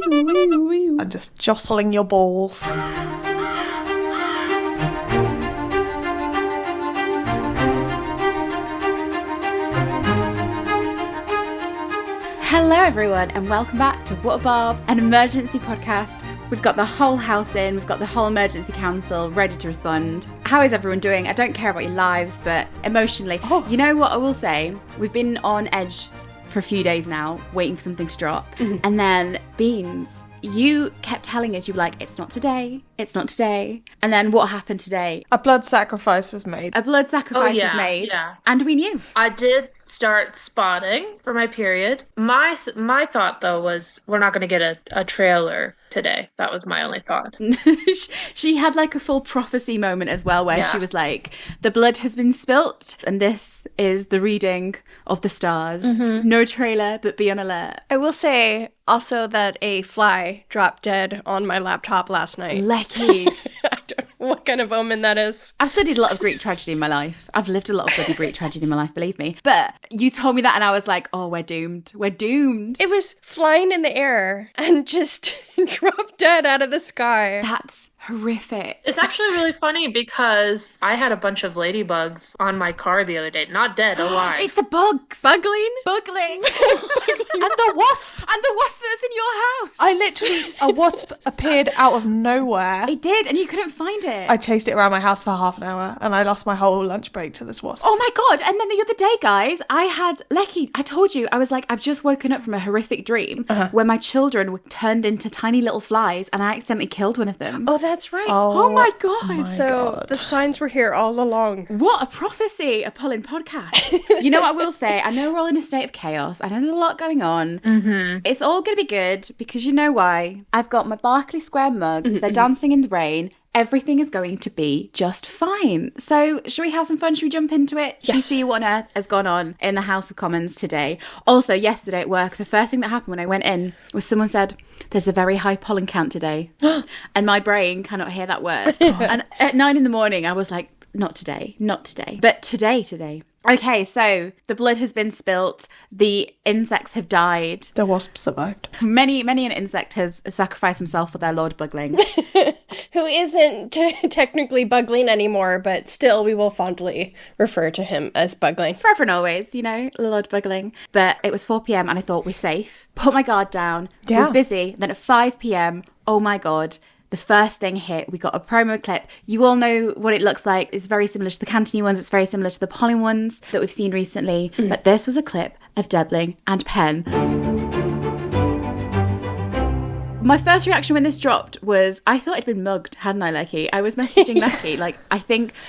I'm just jostling your balls. Hello everyone and welcome back to What a Barb, an emergency podcast. We've got the whole house in, we've got the whole emergency council ready to respond. How is everyone doing? I don't care about your lives, but emotionally. You know what I will say? We've been on edge for a few days now, waiting for something to drop. And then Beans, you kept telling us, you were like, it's not today. And then what happened today? A blood sacrifice was made. A blood sacrifice was made. And we knew. I did start spotting for my period. My thought, though, was we're not going to get a trailer today. That was my only thought. She had like a full prophecy moment as well, where she was like, the blood has been spilt and this is the reading of the stars. No trailer, but be on alert. I will say also that a fly dropped dead on my laptop last night. Lecky. I don't know what kind of omen that is. I've studied a lot of Greek tragedy in my life. I've lived a lot of bloody Greek tragedy in my life, believe me. But you told me that and I was like, oh, we're doomed. We're doomed. It was flying in the air and just dropped dead out of the sky. That's horrific. It's actually really funny because I had a bunch of ladybugs on my car the other day. Not dead, alive. It's the bugs. Bugling? Bugling. And the wasp. And the wasp that was in your house. I literally, a wasp appeared out of nowhere. It did, and you couldn't find it. I chased it around my house for half an hour and I lost my whole lunch break to this wasp. Oh my God. And then the other day, guys, I had Lecky. I told you, I was like, I've just woken up from a horrific dream where my children were turned into tiny little flies and I accidentally killed one of them. Oh, that's right. Oh my God. So the signs were here all along. What a prophecy, a Polin podcast. You know what I will say? I know we're all in a state of chaos. I know there's a lot going on. It's all going to be good because you know why? I've got my Berkeley Square mug. They're dancing in the rain. Everything is going to be just fine. So should we have some fun? Should we jump into it? Should we see what on earth has gone on in the House of Commons today? Also, yesterday at work, the first thing that happened when I went in was someone said, there's a very high pollen count today. And my brain cannot hear that word. And at 9 a.m, I was like, not today. But today. Okay, so the blood has been spilt. The insects have died. The wasp survived. Many an insect has sacrificed himself for their Lord Bugling. Who isn't technically Bugling anymore, but still we will fondly refer to him as Bugling. Forever and always, you know, Lord Bugling. But it was 4 p.m. and I thought we're safe. Put my guard down. Yeah. Was busy. Then at 5 p.m, oh my God, the first thing hit. We got a promo clip. You all know what it looks like. It's very similar to the Cantony ones. It's very similar to the Polin ones that we've seen recently. But this was a clip of Debling and Pen. My first reaction when this dropped was, I thought I'd been mugged, hadn't I, Lecky? I was messaging Lecky, like, I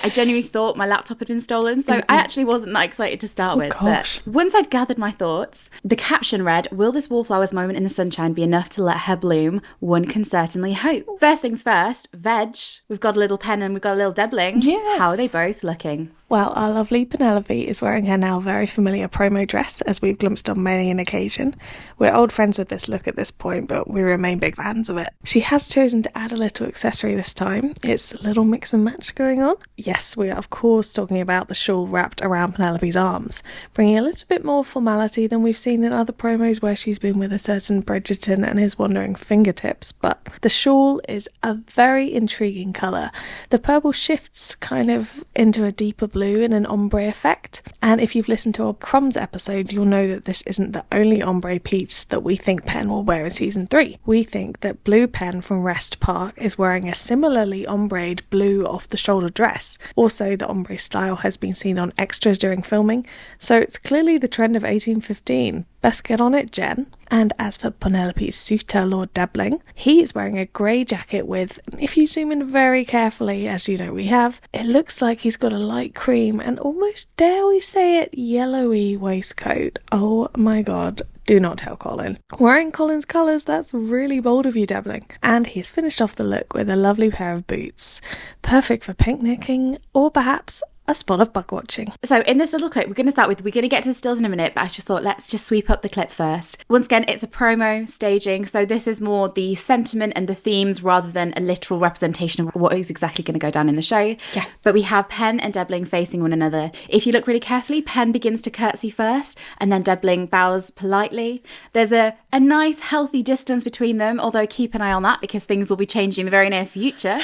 genuinely thought my laptop had been stolen, so I actually wasn't that excited to start with. Gosh. But once I'd gathered my thoughts, the caption read, will this wallflower's moment in the sunshine be enough to let her bloom? One can certainly hope. First things first, veg. We've got a little Pen and we've got a little Debling. Yes. How are they both looking? Well, our lovely Penelope is wearing her now very familiar promo dress, as we've glimpsed on many an occasion. We're old friends with this look at this point, but we remain big fans of it. She has chosen to add a little accessory this time. It's a little mix and match going on. Yes, we are of course talking about the shawl wrapped around Penelope's arms, bringing a little bit more formality than we've seen in other promos where she's been with a certain Bridgerton and his wandering fingertips. But the shawl is a very intriguing colour. The purple shifts kind of into a deeper blue in an ombre effect, and if you've listened to our Crumbs episode, you'll know that this isn't the only ombre piece that we think Pen will wear in season 3. We think that Blue Pen from Hyde Park is wearing a similarly ombreed blue off-the-shoulder dress. Also, the ombre style has been seen on extras during filming, so it's clearly the trend of 1815. Best get on it, Jen. And as for Penelope's suitor, Lord Debling, he is wearing a grey jacket with, if you zoom in very carefully, as you know we have, it looks like he's got a light cream and almost, dare we say it, yellowy waistcoat. Oh my God. Do not tell Colin. Wearing Colin's colours, that's really bold of you, Debling. And he's finished off the look with a lovely pair of boots. Perfect for picnicking, or perhaps a spot of bug watching. So in this little clip, we're going to get to the stills in a minute, but I just thought, let's just sweep up the clip first. Once again, it's a promo staging, so this is more the sentiment and the themes rather than a literal representation of what is exactly going to go down in the show. Yeah. But we have Pen and Debling facing one another. If you look really carefully, Pen begins to curtsy first, and then Debling bows politely. There's a nice, healthy distance between them, although keep an eye on that because things will be changing in the very near future.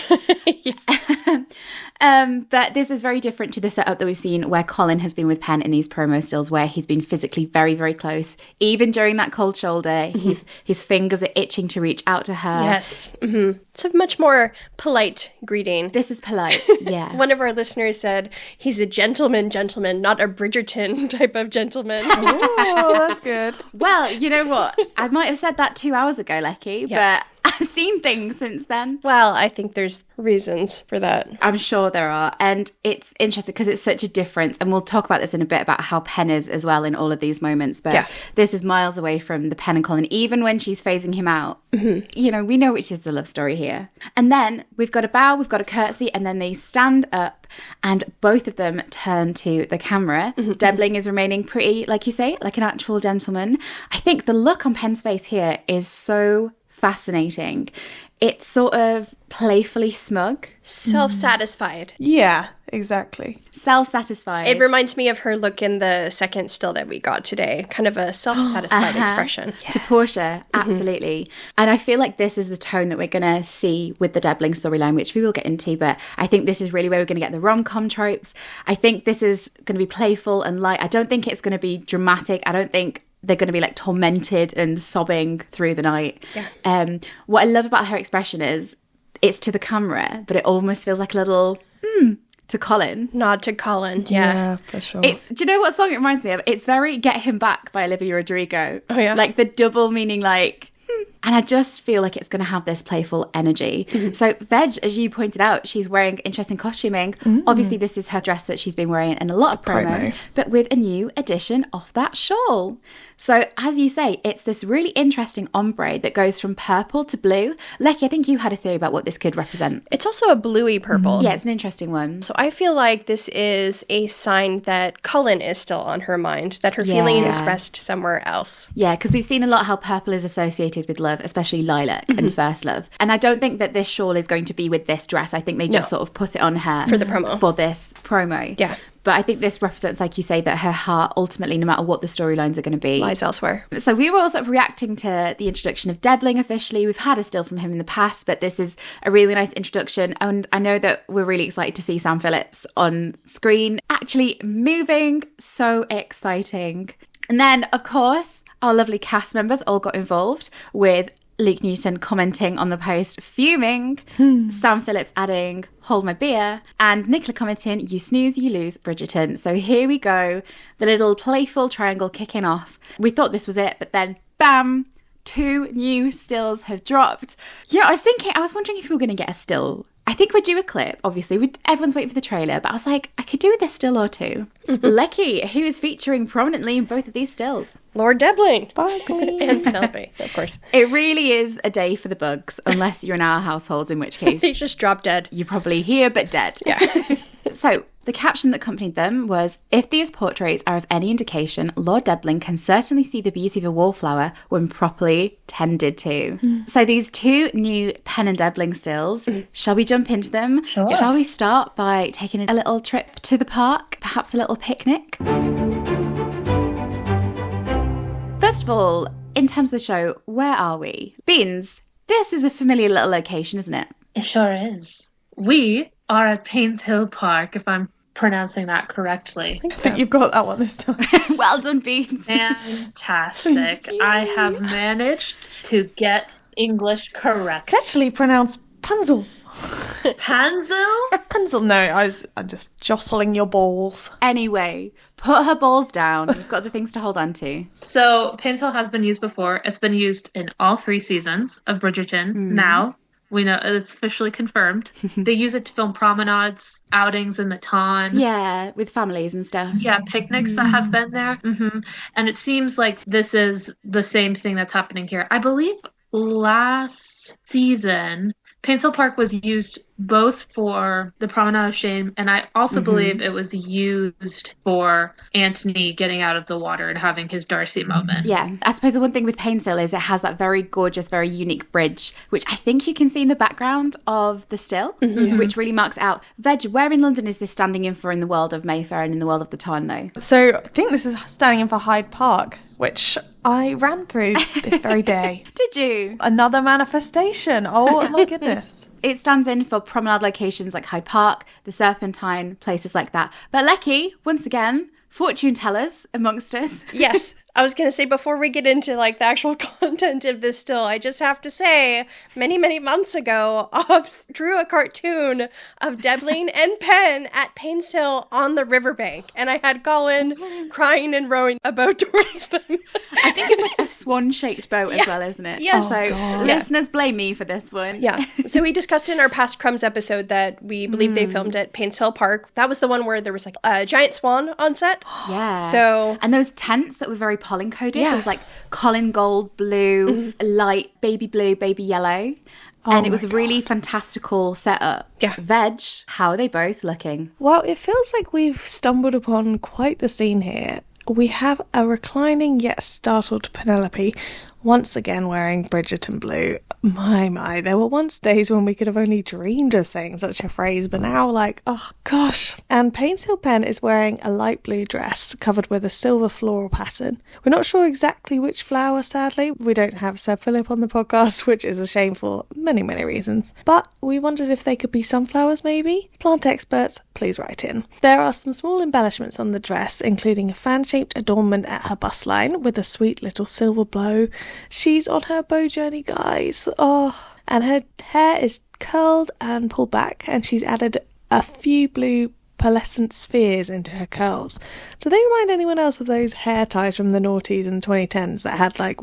But this is very different to the setup that we've seen where Colin has been with Pen in these promo stills, where he's been physically very, very close. Even during that cold shoulder, his fingers are itching to reach out to her. Yes. Mm-hmm. It's a much more polite greeting. This is polite, yeah. One of our listeners said he's a gentleman, not a Bridgerton type of gentleman. Oh, that's good. Well, you know what? I might have said that 2 hours ago, Lecky, but I've seen things since then. Well, I think there's reasons for that. I'm sure there are. And it's interesting because it's such a difference. And we'll talk about this in a bit about how Pen is as well in all of these moments. But this is miles away from the Pen and Colin, even when she's phasing him out. Mm-hmm. You know, we know which is the love story here. And then we've got a bow, we've got a curtsy, and then they stand up and both of them turn to the camera. Mm-hmm. Debling is remaining pretty, like you say, like an actual gentleman. I think the look on Pen's face here is so fascinating. It's sort of playfully smug. Self-satisfied. Yeah, exactly. Self-satisfied. It reminds me of her look in the second still that we got today. Kind of a self-satisfied expression. Yes. To Portia, absolutely. And I feel like this is the tone that we're going to see with the Debling storyline, which we will get into, but I think this is really where we're going to get the rom-com tropes. I think this is going to be playful and light. I don't think it's going to be dramatic. I don't think they're going to be like tormented and sobbing through the night. Yeah. What I love about her expression is it's to the camera, but it almost feels like a little to Colin. Nod to Colin. Yeah, for sure. Do you know what song it reminds me of? It's very Get Him Back by Olivia Rodrigo. Oh, yeah. Like the double meaning, like, and I just feel like it's going to have this playful energy. Mm-hmm. So Veg, as you pointed out, she's wearing interesting costuming. Mm-hmm. Obviously, this is her dress that she's been wearing in a lot of promo, but with a new edition of that shawl. So as you say, it's this really interesting ombre that goes from purple to blue. Lecky, I think you had a theory about what this could represent. It's also a bluey purple. Yeah, it's an interesting one. So I feel like this is a sign that Colin is still on her mind, that her feelings rest somewhere else. Yeah, because we've seen a lot how purple is associated with love, especially lilac and first love. And I don't think that this shawl is going to be with this dress. I think they just sort of put it on her for the promo. For this promo. Yeah. But I think this represents, like you say, that her heart ultimately, no matter what the storylines are going to be, lies elsewhere. So we were all sort of reacting to the introduction of Debling officially. We've had a still from him in the past, but this is a really nice introduction. And I know that we're really excited to see Sam Phillips on screen, actually moving. So exciting. And then, of course, our lovely cast members all got involved with Luke Newton commenting on the post, fuming, Sam Phillips adding, hold my beer, and Nicola commenting, you snooze, you lose, Bridgerton. So here we go, the little playful triangle kicking off. We thought this was it, but then, bam, 2 new stills have dropped. You know, I was wondering if we were going to get a still. I think we'd do a clip, obviously. Everyone's waiting for the trailer, but I was like, I could do with a still or two. Lecky, who is featuring prominently in both of these stills? Lord Debling. And Penelope, of course. It really is a day for the bugs, unless you're in our households, in which case... They just drop dead. You're probably here, but dead. Yeah. So, the caption that accompanied them was, if these portraits are of any indication, Lord Debling can certainly see the beauty of a wallflower when properly tended to. So these 2 new Pen and Debling stills, shall we jump into them? Sure. Shall we start by taking a little trip to the park? Perhaps a little picnic? First of all, in terms of the show, where are we? Beans, this is a familiar little location, isn't it? It sure is. We are at Paynes Hill Park, if I'm pronouncing that correctly. I think you've got that one this time. Well done, Beans. Fantastic. I have managed to get English correct. It's actually pronounced Punzel. Panzel? Punzel, no, I'm just jostling your balls. Anyway, put her balls down. You've got the things to hold on to. So, Paynes Hill has been used before. It's been used in all 3 seasons of Bridgerton. Now, we know it's officially confirmed. They use it to film promenades, outings in the Ton. Yeah, with families and stuff. Yeah, picnics that have been there. And it seems like this is the same thing that's happening here. I believe last season, Paynes Hill Park was used both for the Promenade of Shame, and I also believe it was used for Antony getting out of the water and having his Darcy moment. Yeah, I suppose the one thing with Painstill is it has that very gorgeous, very unique bridge, which I think you can see in the background of the still, which really marks out. Veg, where in London is this standing in for in the world of Mayfair and in the world of the Tarn, though? So I think this is standing in for Hyde Park, which I ran through this very day. Did you? Another manifestation. Oh my goodness. It stands in for promenade locations like Hyde Park, the Serpentine, places like that. But Lecky, once again, fortune tellers amongst us. Yes. I was going to say, before we get into like the actual content of this still, I just have to say, many, many months ago, Ops drew a cartoon of Debling and Pen at Painstill on the riverbank. And I had Colin crying and rowing a boat towards them. I think it's like a swan-shaped boat as well, isn't it? Yes. So listeners, blame me for this one. Yeah. So we discussed in our past Crumbs episode that we believe they filmed at Painstill Park. That was the one where there was like a giant swan on set. Yeah. So, and those tents that were very Polin coded. Yeah. It was like Colin gold, blue, light baby blue, baby yellow. And it was a really fantastical setup. Yeah. Veg, how are they both looking? Well, it feels like we've stumbled upon quite the scene here. We have a reclining yet startled Penelope, once again wearing Bridgerton blue. My, there were once days when we could have only dreamed of saying such a phrase, but now, like, oh gosh. And Painstill Pen is wearing a light blue dress covered with a silver floral pattern. We're not sure exactly which flower, sadly. We don't have Seb Phillip on the podcast, which is a shame for many, many reasons. But we wondered if they could be sunflowers, maybe? Plant experts, please write in. There are some small embellishments on the dress, including a fan-shaped adornment at her bust line with a sweet little silver bow. She's on her bow journey, guys. Oh, and her hair is curled and pulled back, and she's added a few blue pearlescent spheres into her curls. Do they remind anyone else of those hair ties from the noughties and 2010s that had like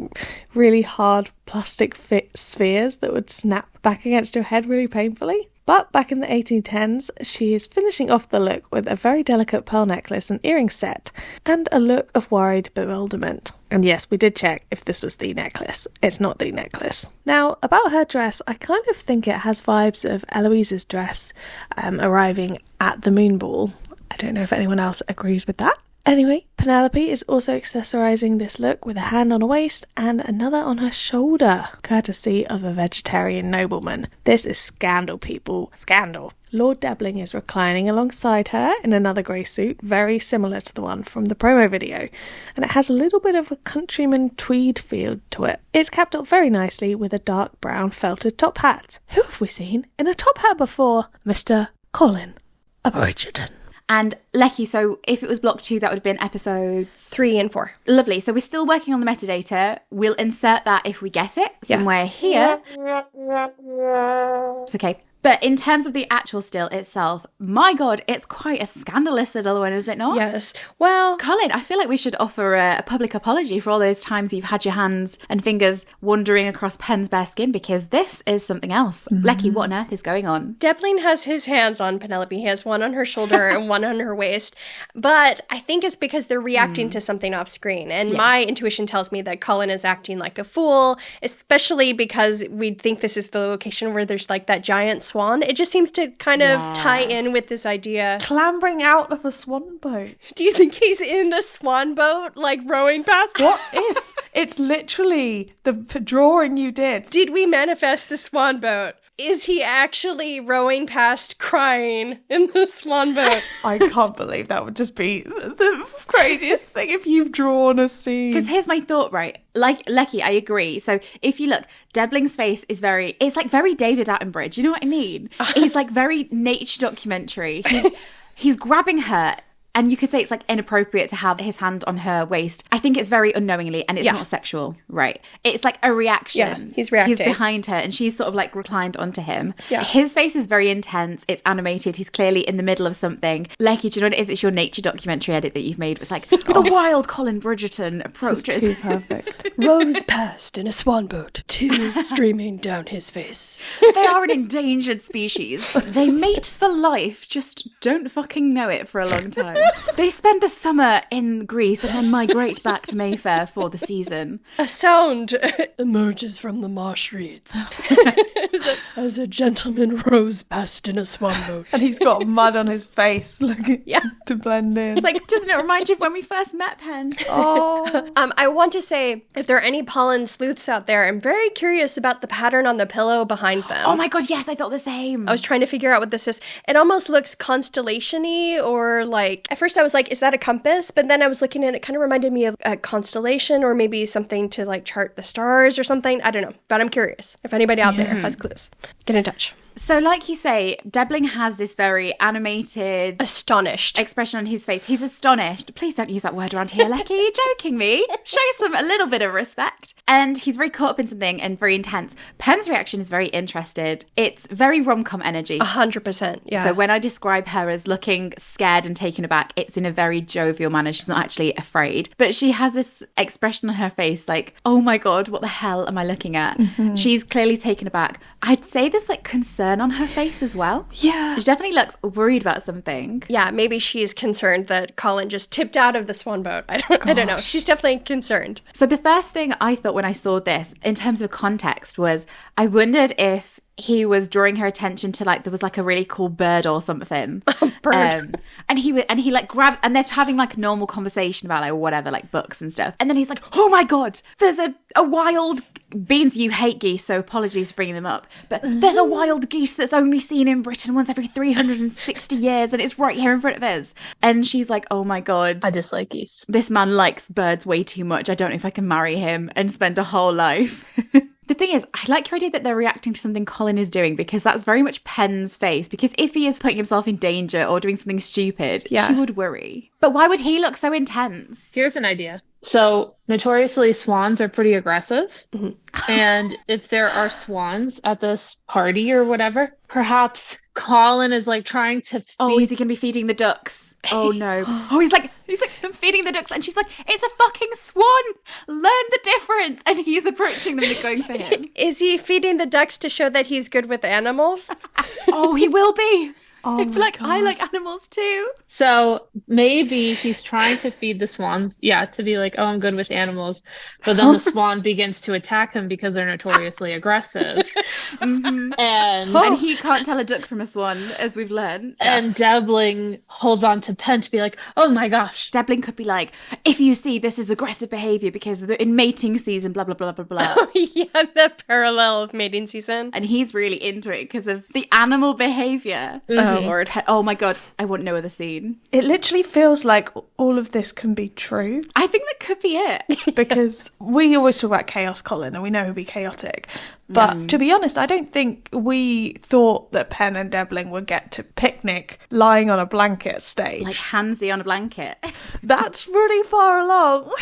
really hard plastic fit spheres that would snap back against your head really painfully? But back in the 1810s, she is finishing off the look with a very delicate pearl necklace and earring set, and a look of worried bewilderment. And yes, we did check if this was the necklace. It's not the necklace. Now, about her dress, I kind of think it has vibes of Eloise's dress arriving at the moon ball. I don't know if anyone else agrees with that. Anyway, Penelope is also accessorising this look with a hand on her waist and another on her shoulder, courtesy of a vegetarian nobleman. This is scandal, people. Scandal. Lord Debling is reclining alongside her in another grey suit, very similar to the one from the promo video, and it has a little bit of a countryman tweed feel to it. It's capped up very nicely with a dark brown felted top hat. Who have we seen in a top hat before? Mr. Colin of Bridgerton. And Lecky, so if it was block 2, that would have been episodes 3 and 4. Lovely. So we're still working on the metadata. We'll insert that if we get it somewhere here. It's okay. But in terms of the actual still itself, my God, it's quite a scandalous little one, is it not? Yes. Well, Colin, I feel like we should offer a public apology for all those times you've had your hands and fingers wandering across Pen's bare skin, because this is something else. Lecky, what on earth is going on? Debling has his hands on Penelope. He has one on her shoulder and one on her waist. But I think it's because they're reacting to something off screen. And my intuition tells me that Colin is acting like a fool, especially because we think this is the location where there's like that giant swan. It just seems to kind of tie in with this idea. Clambering out of a swan boat. Do you think he's in a swan boat, like rowing past? What if it's literally the drawing you did? Did we manifest the swan boat? Is he actually rowing past crying in the swan boat? I can't believe that would just be the craziest thing if you've drawn a scene. Because here's my thought, right? Like, Lecky, I agree. So if you look, Debling's face is it's like very David Attenborough. Do you know what I mean? He's like very nature documentary. He's grabbing her. And you could say it's like inappropriate to have his hand on her waist. I think it's very unknowingly, and it's not sexual, right? It's like a reaction. Yeah, he's reacting. He's behind her and she's sort of like reclined onto him. Yeah. His face is very intense. It's animated. He's clearly in the middle of something. Lecky, do you know what it is? It's your nature documentary edit that you've made. It's like the wild Colin Bridgerton approaches. Too perfect. Rows past in a swan boat, tears streaming down his face. They are an endangered species. They mate for life, just don't fucking know it for a long time. They spend the summer in Greece and then migrate back to Mayfair for the season. A sound emerges from the marsh reeds as a gentleman rows past in a swan boat. And he's got mud on his face, looking to blend in. It's like, doesn't it remind you of when we first met, Pen? Oh. I want to say, if there are any Polin sleuths out there, I'm very curious about the pattern on the pillow behind them. Oh my god, yes, I thought the same. I was trying to figure out what this is. It almost looks constellation-y, or like, at first I was like, is that a compass? But then I was looking and it kind of reminded me of a constellation, or maybe something to like chart the stars or something. I don't know, but I'm curious. If anybody out there has clues, get in touch. So like you say, Debling has this very animated... Astonished. expression on his face. He's astonished. Please don't use that word around here, Lecky. You're joking me. Show a little bit of respect. And he's very caught up in something and very intense. Pen's reaction is very interested. It's very Romcom energy. 100%, yeah. So when I describe her as looking scared and taken aback, it's in a very jovial manner. She's not actually afraid. But she has this expression on her face like, oh my God, what the hell am I looking at? Mm-hmm. She's clearly taken aback. I'd say there's like concern on her face as well. Yeah. She definitely looks worried about something. Yeah, maybe she's concerned that Colin just tipped out of the swan boat. I don't know. She's definitely concerned. So the first thing I thought when I saw this, in terms of context, was I wondered if he was drawing her attention to like there was like a really cool bird or something. Bird. And he like grabbed, and they're having like a normal conversation about like whatever, like books and stuff. And then he's like, oh my God, there's a wild beans. You hate geese, so apologies for bringing them up. But there's a wild geese that's only seen in Britain once every 360 years, and it's right here in front of us. And she's like, oh my God, I dislike geese. this man likes birds way too much. I don't know if I can marry him and spend a whole life. The thing is, I like your idea that they're reacting to something Colin is doing, because that's very much Pen's face. Because if he is putting himself in danger or doing something stupid, she would worry. But why would he look so intense? Here's an idea. So notoriously, swans are pretty aggressive. Mm-hmm. And if there are swans at this party or whatever, perhaps Colin is like trying to feed... Oh, is he going to be feeding the ducks? Oh no. Oh, he's like, I'm feeding the ducks. And she's like, it's a fucking swan. Learn the difference. And he's approaching them and going for him. Is he feeding the ducks to show that he's good with animals? Oh, he will be. Oh, like, God. I like animals too. So maybe he's trying to feed the swans, to be like, oh, I'm good with animals. But then the swan begins to attack him because they're notoriously aggressive. Mm-hmm. And he can't tell a duck from a swan, as we've learned. And Debling holds on to Pen to be like, oh my gosh. Debling could be like, if you see this is aggressive behaviour because they're in mating season, blah, blah, blah, blah, blah. Oh, yeah, the parallel of mating season. And he's really into it because of the animal behaviour. Mm-hmm. Oh, Lord. Oh my God, I want no other scene. It literally feels like all of this can be true. I think that could be it. Because we always talk about chaos, Colin, and we know he'll be chaotic. But to be honest, I don't think we thought that Pen and Debling would get to picnic lying on a blanket stage. Like handsy on a blanket. That's really far along.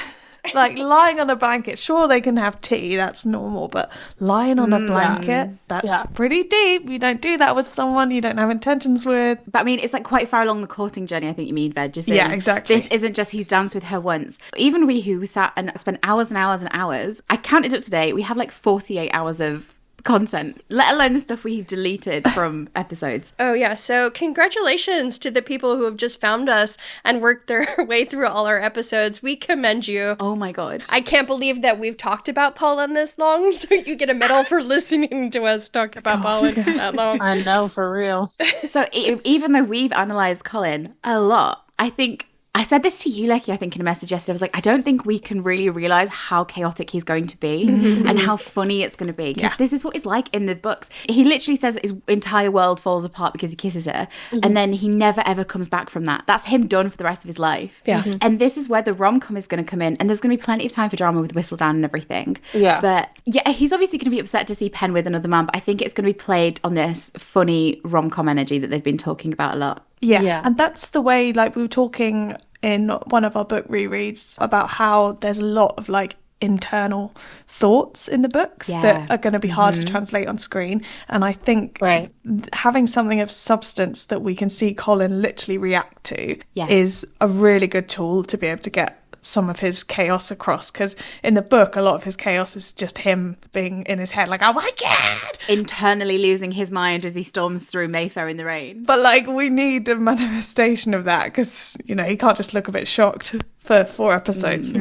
Like lying on a blanket, sure they can have tea, that's normal, but lying on a blanket, that's pretty deep. You don't do that with someone you don't have intentions with. But I mean, it's like quite far along the courting journey, I think you mean, Veg. Yeah, exactly. This isn't just he's danced with her once. Even we who sat and spent hours and hours and hours, I counted up today, we have like 48 hours of content, let alone the stuff we deleted from episodes. Oh yeah, so congratulations to the people who have just found us and worked their way through all our episodes. We commend you. Oh my God, I can't believe that we've talked about Polin this long, so you get a medal for listening to us talk about Polin that long. I know, for real. So even though we've analysed Colin a lot, I think I said this to you, Lecky, I think in a message yesterday. I was like, I don't think we can really realise how chaotic he's going to be and how funny it's going to be. Because this is what he's like in the books. He literally says that his entire world falls apart because he kisses her. And then he never, ever comes back from that. That's him done for the rest of his life. Yeah. And this is where the rom-com is going to come in. And there's going to be plenty of time for drama with Whistledown and everything. Yeah. But yeah, he's obviously going to be upset to see Pen with another man. But I think it's going to be played on this funny rom-com energy that they've been talking about a lot. Yeah. And that's the way, like we were talking in one of our book rereads about how there's a lot of like internal thoughts in the books that are going to be hard to translate on screen. And I think having something of substance that we can see Colin literally react to is a really good tool to be able to get some of his chaos across, because in the book a lot of his chaos is just him being in his head like, oh my god, internally losing his mind as he storms through Mayfair in the rain. But like, we need a manifestation of that, because you know, he can't just look a bit shocked for 4 episodes.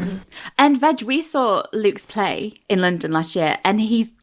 And Veg, we saw Luke's play in London last year, and he's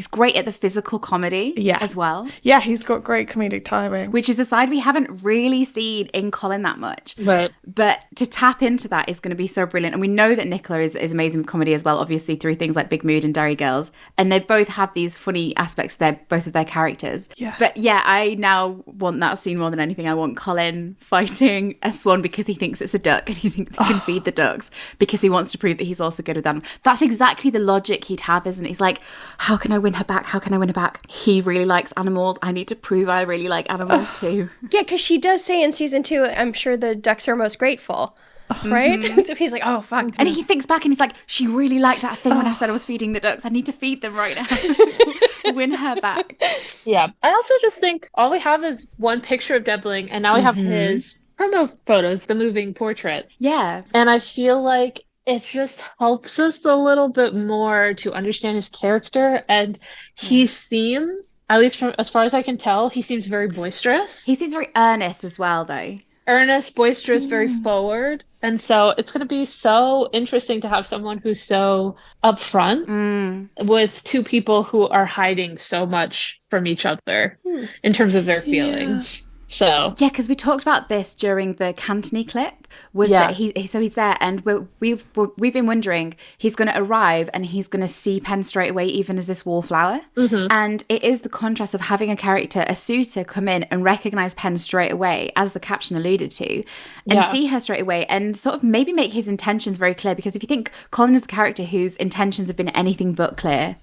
great at the physical comedy as well. Yeah, he's got great comedic timing, which is a side we haven't really seen in Colin that much. Right. But to tap into that is going to be so brilliant. And we know that Nicola is amazing with comedy as well, obviously through things like Big Mood and Derry Girls. And they both have these funny aspects there, both of their characters. Yeah. But yeah, I now want that scene more than anything. I want Colin fighting a swan because he thinks it's a duck and he thinks he can feed the ducks because he wants to prove that he's also good with them. That's exactly the logic he'd have, isn't it? He's like, how can I win her back? How can I win her back? He really likes animals. I need to prove I really like animals too. Yeah, because she does say in season 2, I'm sure the ducks are most grateful. Right? So he's like, oh, fuck. And he thinks back and he's like, she really liked that thing when I said I was feeding the ducks. I need to feed them right now. Win her back. Yeah. I also just think all we have is one picture of Debling, and now we have his promo photos, the moving portraits. Yeah. And I feel like it just helps us a little bit more to understand his character. And he seems, at least from as far as I can tell, he seems very boisterous. He seems very earnest as well, though. Earnest, boisterous, very forward. And so it's going to be so interesting to have someone who's so upfront with 2 people who are hiding so much from each other in terms of their feelings. So yeah, because we talked about this during the Cantony clip, was that he's there, and we've been wondering, he's going to arrive and he's going to see Pen straight away, even as this wallflower. And it is the contrast of having a character, a suitor, come in and recognise Pen straight away, as the caption alluded to, and see her straight away, and sort of maybe make his intentions very clear. Because if you think Colin is a character whose intentions have been anything but clear,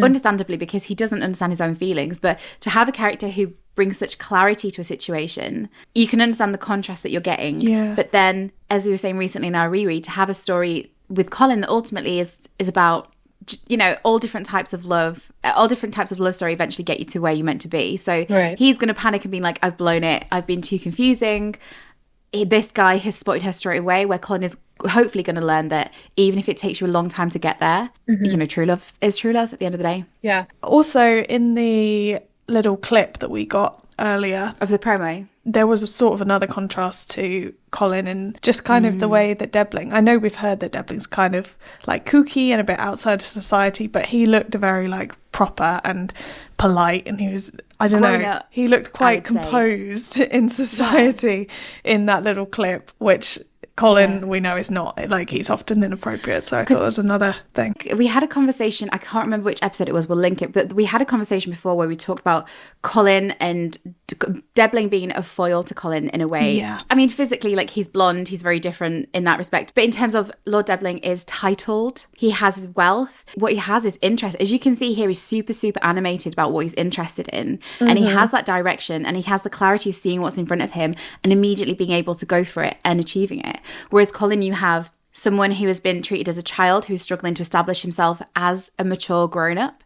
understandably, because he doesn't understand his own feelings, but to have a character who brings such clarity to a situation, you can understand the contrast that you're getting. Yeah. But then, as we were saying recently in our reread, to have a story with Colin that ultimately is about, you know, all different types of love story eventually get you to where you're meant to be. So he's going to panic and be like, I've blown it. I've been too confusing. This guy has spotted her straight away, where Colin is hopefully going to learn that even if it takes you a long time to get there, you know, true love is true love at the end of the day. Yeah. Also, in the little clip that we got earlier of the promo, there was a sort of another contrast to Colin, and just kind of the way that Debling, I know we've heard that Debling's kind of like kooky and a bit outside of society, but he looked very like proper and polite, and he was, I don't know, he looked quite composed in society in that little clip, which Colin, we know, is not. Like, he's often inappropriate, so I thought that was another thing. We had a conversation, I can't remember which episode it was, we'll link it, but we had a conversation before where we talked about Colin and Debling being a foil to Colin in a way. Yeah. I mean, physically, like, he's blonde, he's very different in that respect. But in terms of Lord Debling is titled, he has wealth, what he has is interest. As you can see here, he's super, super animated about what he's interested in. And he has that direction, and he has the clarity of seeing what's in front of him and immediately being able to go for it and achieving it. Whereas Colin, you have someone who has been treated as a child, who's struggling to establish himself as a mature grown-up,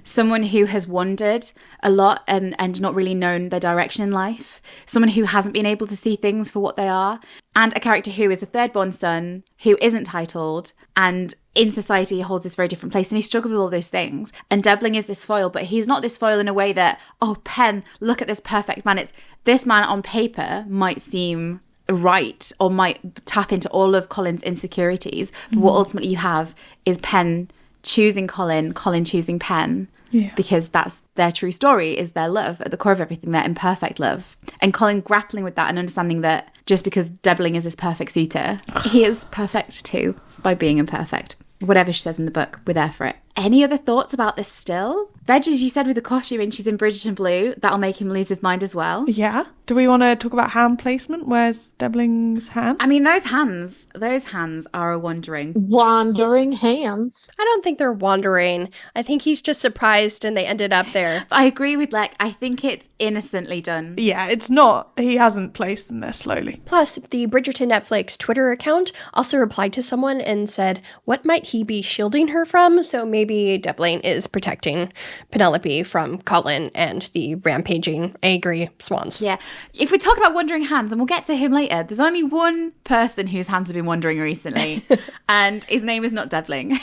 someone who has wandered a lot and not really known their direction in life, someone who hasn't been able to see things for what they are, and a character who is a thirdborn son, who isn't titled, and in society holds this very different place, and he struggled with all those things. And Debling is this foil, but he's not this foil in a way that, oh, Pen, look at this perfect man. It's this man on paper might seem right or might tap into all of Colin's insecurities, but what ultimately you have is Pen choosing Colin choosing Pen, because that's their true story, is their love at the core of everything, their imperfect love, and Colin grappling with that and understanding that just because Debling is this perfect suitor, he is perfect too by being imperfect. Whatever she says in the book, we're there for it. Any other thoughts about this still? Veg, as you said with the costume, and she's in Bridgerton blue, that'll make him lose his mind as well. Yeah. Do we want to talk about hand placement? Where's Debling's hands? I mean, those hands are a wandering hands. I don't think they're wandering. I think he's just surprised and they ended up there. I agree with I think it's innocently done. Yeah, it's not. He hasn't placed them there slowly. Plus, the Bridgerton Netflix Twitter account also replied to someone and said, what might he be shielding her from? So maybe maybe Debling is protecting Penelope from Colin and the rampaging, angry swans. Yeah. If we talk about wandering hands, and we'll get to him later, there's only one person whose hands have been wandering recently, and his name is not Debling.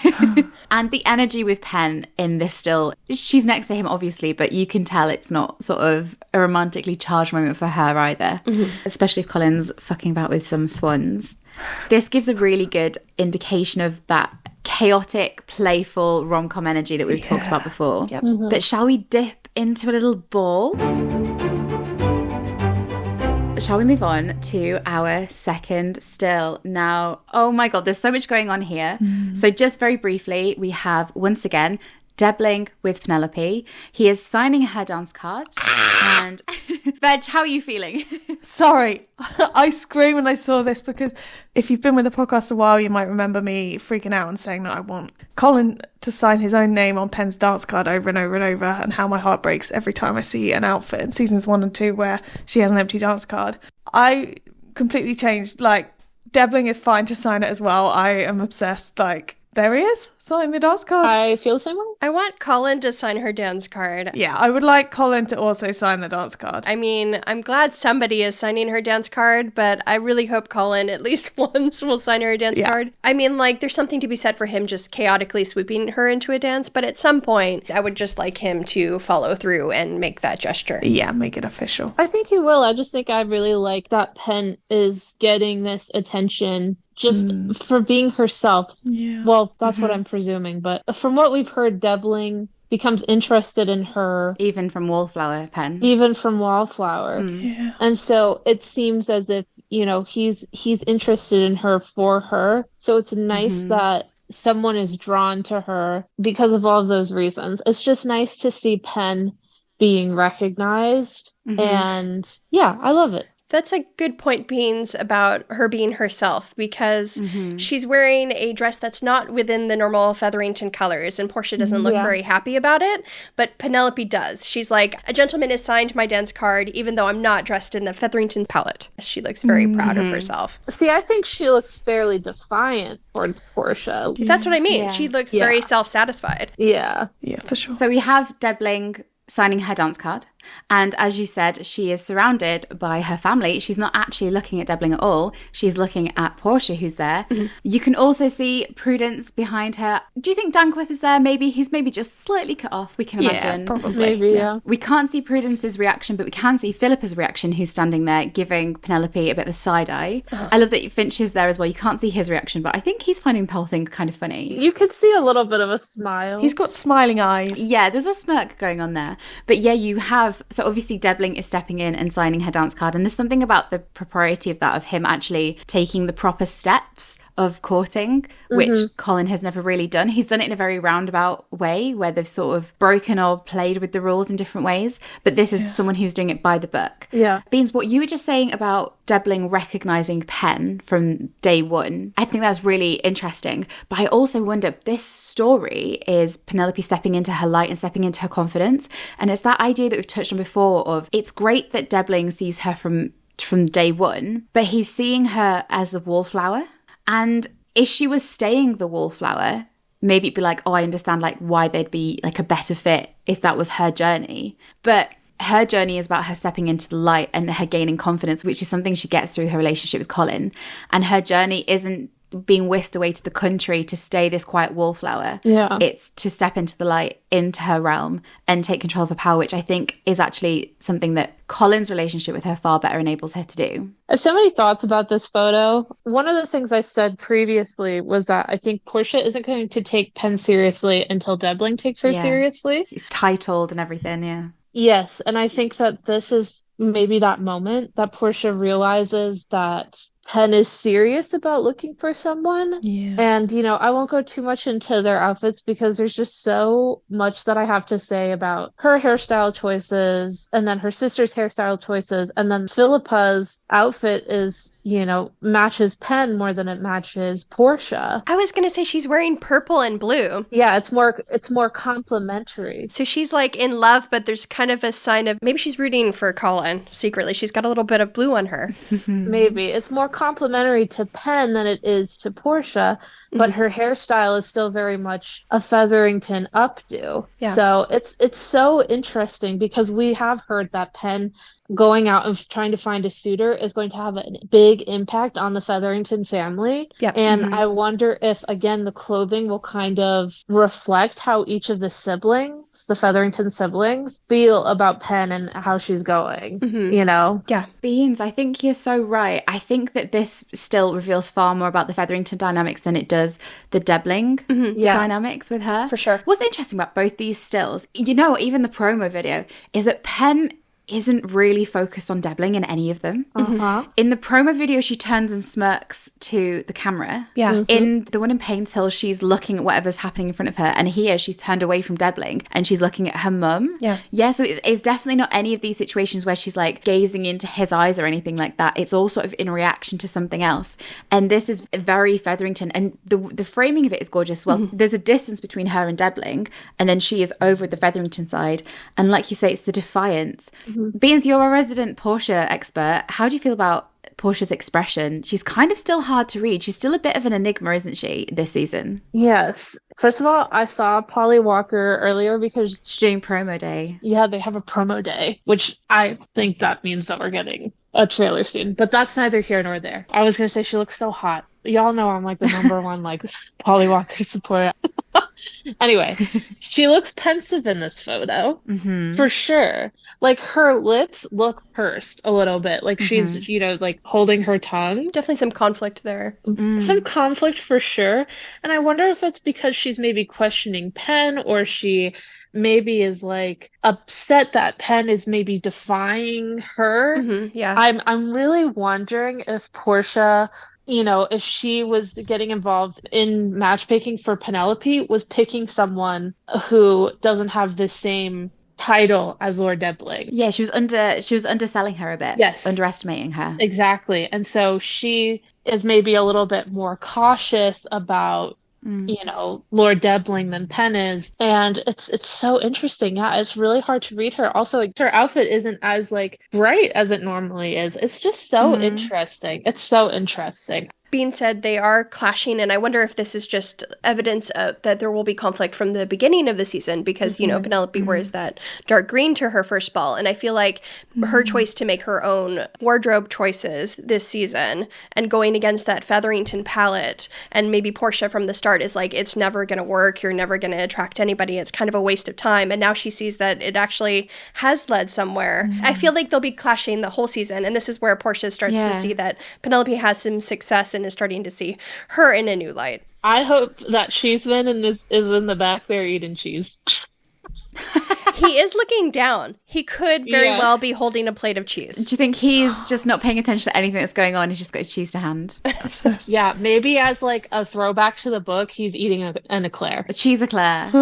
And the energy with Pen in this still, she's next to him, obviously, but you can tell it's not sort of a romantically charged moment for her either, especially if Colin's fucking about with some swans. This gives a really good indication of that chaotic, playful rom-com energy that we've talked about before. Yep. But shall we dip into a little ball? Shall we move on to our second still? Now, oh my God, there's so much going on here. So just very briefly, we have, once again, Debling with Penelope. He is signing her dance card. And Veg, how are you feeling? Sorry, I screamed when I saw this because if you've been with the podcast a while, you might remember me freaking out and saying that I want Colin to sign his own name on Pen's dance card over and over and over, and how my heart breaks every time I see an outfit in seasons 1 and 2 where she has an empty dance card. I completely changed. Like, Debling is fine to sign it as well. I am obsessed. Like, there he is, signing the dance card. I feel the same way. I want Colin to sign her dance card. Yeah, I would like Colin to also sign the dance card. I mean, I'm glad somebody is signing her dance card, but I really hope Colin at least once will sign her dance card. I mean, like, there's something to be said for him just chaotically swooping her into a dance, but at some point, I would just like him to follow through and make that gesture. Yeah, make it official. I think he will. I just think I really like that Pen is getting this attention just for being herself. Yeah. Well, that's what I'm presuming. But from what we've heard, Debling becomes interested in her. Even from Wallflower, Pen. Even from Wallflower. Yeah. And so it seems as if, you know, he's interested in her for her. So it's nice that someone is drawn to her because of all of those reasons. It's just nice to see Pen being recognized. And yeah, I love it. That's a good point, Beans, about her being herself, because she's wearing a dress that's not within the normal Featherington colors, and Portia doesn't look very happy about it, but Penelope does. She's like, a gentleman has signed my dance card, even though I'm not dressed in the Featherington palette. She looks very proud of herself. See, I think she looks fairly defiant towards Portia. That's what I mean. Yeah. She looks very self-satisfied. Yeah. Yeah, for sure. So we have Debling signing her dance card. And as you said, she is surrounded by her family. She's not actually looking at Debling at all. She's looking at Portia, who's there. You can also see Prudence behind her. Do you think Dankworth is there? Maybe he's just slightly cut off, we can imagine. Yeah, probably. Maybe, yeah. We can't see Prudence's reaction, but we can see Philippa's reaction, who's standing there giving Penelope a bit of a side eye. I love that Finch is there as well. You can't see his reaction, but I think he's finding the whole thing kind of funny. You could see a little bit of a smile. He's got smiling eyes. Yeah, there's a smirk going on there. But yeah, you have... So obviously Debling is stepping in and signing her dance card. And there's something about the propriety of that, of him actually taking the proper steps of courting, which Colin has never really done. He's done it in a very roundabout way where they've sort of broken or played with the rules in different ways. But this is someone who's doing it by the book. Yeah. Beans, what you were just saying about Debling recognising Pen from day one, I think that's really interesting. But I also wonder, this story is Penelope stepping into her light and stepping into her confidence. And it's that idea that we've touched on before of, it's great that Debling sees her from day one, but he's seeing her as a wallflower. And if she was staying the Wallflower, maybe it'd be like, oh, I understand like why they'd be like a better fit if that was her journey. But her journey is about her stepping into the light and her gaining confidence, which is something she gets through her relationship with Colin. And her journey isn't being whisked away to the country to stay this quiet wallflower. Yeah. It's to step into the light, into her realm, and take control of her power, which I think is actually something that Colin's relationship with her far better enables her to do. I have so many thoughts about this photo. One of the things I said previously was that I think Portia isn't going to take Pen seriously until Debling takes her seriously. He's titled and everything, yeah. Yes, and I think that this is maybe that moment that Portia realizes that Pen is serious about looking for someone. Yeah. And, you know, I won't go too much into their outfits because there's just so much that I have to say about her hairstyle choices and then her sister's hairstyle choices. And then Philippa's outfit is matches Pen more than it matches Portia. I was going to say she's wearing purple and blue. Yeah, it's more complementary. So she's like in love, but there's kind of a sign of maybe she's rooting for Colin secretly. She's got a little bit of blue on her. Maybe. It's more complementary to Pen than it is to Portia, but her hairstyle is still very much a Featherington updo. Yeah. So it's so interesting because we have heard that Pen going out and trying to find a suitor is going to have a big impact on the Featherington family. Yeah. And I wonder if, again, the clothing will kind of reflect how each of the siblings, the Featherington siblings, feel about Pen and how she's going, Yeah. Beans, I think you're so right. I think that this still reveals far more about the Featherington dynamics than it does the Debling dynamics with her. For sure. What's interesting about both these stills, even the promo video, is that Pen isn't really focused on Debling in any of them. In the promo video, she turns and smirks to the camera. Yeah. In the one in Payne's Hill, she's looking at whatever's happening in front of her. And here, she's turned away from Debling and she's looking at her mum. Yeah. Yeah, so it's definitely not any of these situations where she's like gazing into his eyes or anything like that. It's all sort of in reaction to something else. And this is very Featherington. And the framing of it is gorgeous. Well, there's a distance between her and Debling. And then she is over at the Featherington side. And like you say, it's the defiance. Beans, you're a resident Portia expert. How do you feel about Portia's expression? She's kind of still hard to read. She's still a bit of an enigma, isn't she, this season? Yes. First of all, I saw Polly Walker earlier because she's doing promo day. Yeah, they have a promo day, which I think that means that we're getting a trailer soon. But that's neither here nor there. I was going to say she looks so hot. Y'all know I'm like the number one Polly Walker supporter. Anyway, she looks pensive in this photo, for sure. Like her lips look pursed a little bit, like she's holding her tongue. Definitely some conflict there. Some conflict for sure. And I wonder if it's because she's maybe questioning Pen, or she maybe is upset that Pen is maybe defying her. Yeah. I'm really wondering if Portia, if she was getting involved in matchmaking for Penelope, was picking someone who doesn't have the same title as Lord Debling. Yeah, she was underselling her a bit. Yes. Underestimating her. Exactly. And so she is maybe a little bit more cautious about Lord Debling than Pen is. And it's so interesting. Yeah, it's really hard to read her. Also, her outfit isn't as bright as it normally is. It's just so interesting. It's so interesting. Being said, they are clashing, and I wonder if this is just evidence that there will be conflict from the beginning of the season because, Penelope wears that dark green to her first ball, and I feel like her choice to make her own wardrobe choices this season and going against that Featherington palette, and maybe Portia from the start is it's never going to work, you're never going to attract anybody, it's kind of a waste of time, and now she sees that it actually has led somewhere. I feel like they'll be clashing the whole season, and this is where Portia starts to see that Penelope has some success and is starting to see her in a new light. I hope that Cheeseman is in the back there eating cheese. He is looking down. He could very well be holding a plate of cheese. Do you think he's just not paying attention to anything that's going on? He's just got his cheese to hand. Yeah, maybe as a throwback to the book, he's eating an eclair. A cheese eclair.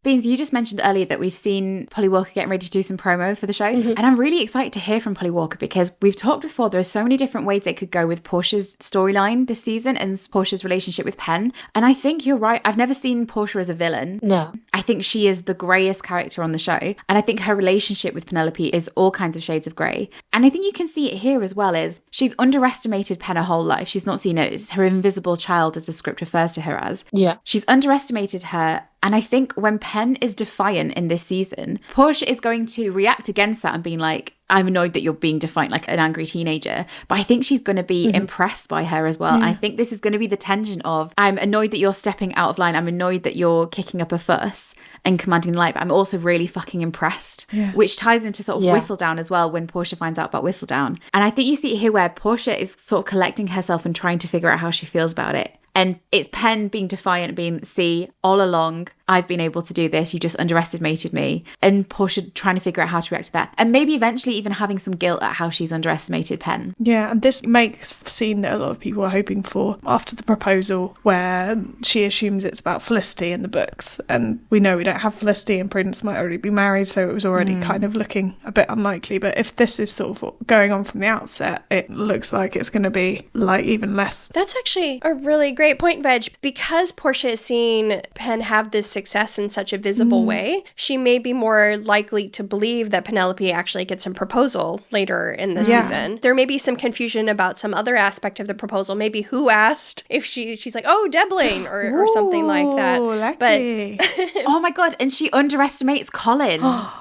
Beans, you just mentioned earlier that we've seen Polly Walker getting ready to do some promo for the show. And I'm really excited to hear from Polly Walker because we've talked before, there are so many different ways it could go with Portia's storyline this season and Portia's relationship with Pen. And I think you're right. I've never seen Portia as a villain. No. I think she is the greyest character on the show. And I think her relationship with Penelope is all kinds of shades of grey. And I think you can see it here as well, is she's underestimated Pen her whole life. She's not seen it as her invisible child, as the script refers to her as. Yeah. She's underestimated her. And I think when Pen is defiant in this season, Portia is going to react against that and being like, I'm annoyed that you're being defiant like an angry teenager. But I think she's going to be impressed by her as well. I think this is going to be the tension of, I'm annoyed that you're stepping out of line. I'm annoyed that you're kicking up a fuss and commanding the light. But I'm also really fucking impressed, which ties into sort of Whistledown as well when Portia finds out about Whistledown. And I think you see it here where Portia is sort of collecting herself and trying to figure out how she feels about it. And it's Pen being defiant, being, see, all along, I've been able to do this, you just underestimated me. And Portia trying to figure out how to react to that. And maybe eventually even having some guilt at how she's underestimated Pen. Yeah, and this makes the scene that a lot of people are hoping for after the proposal, where she assumes it's about Felicity in the books. And we know we don't have Felicity, and Prudence might already be married, so it was already kind of looking a bit unlikely. But if this is sort of going on from the outset, it looks like it's going to be like even less. That's actually a really great point, Veg. Because Portia is seeing Pen have this success in such a visible way, she may be more likely to believe that Penelope actually gets a proposal later in the season. There may be some confusion about some other aspect of the proposal, maybe who asked, if she's like, oh, Debling, or something like that. Lucky. But oh my God, and she underestimates Colin.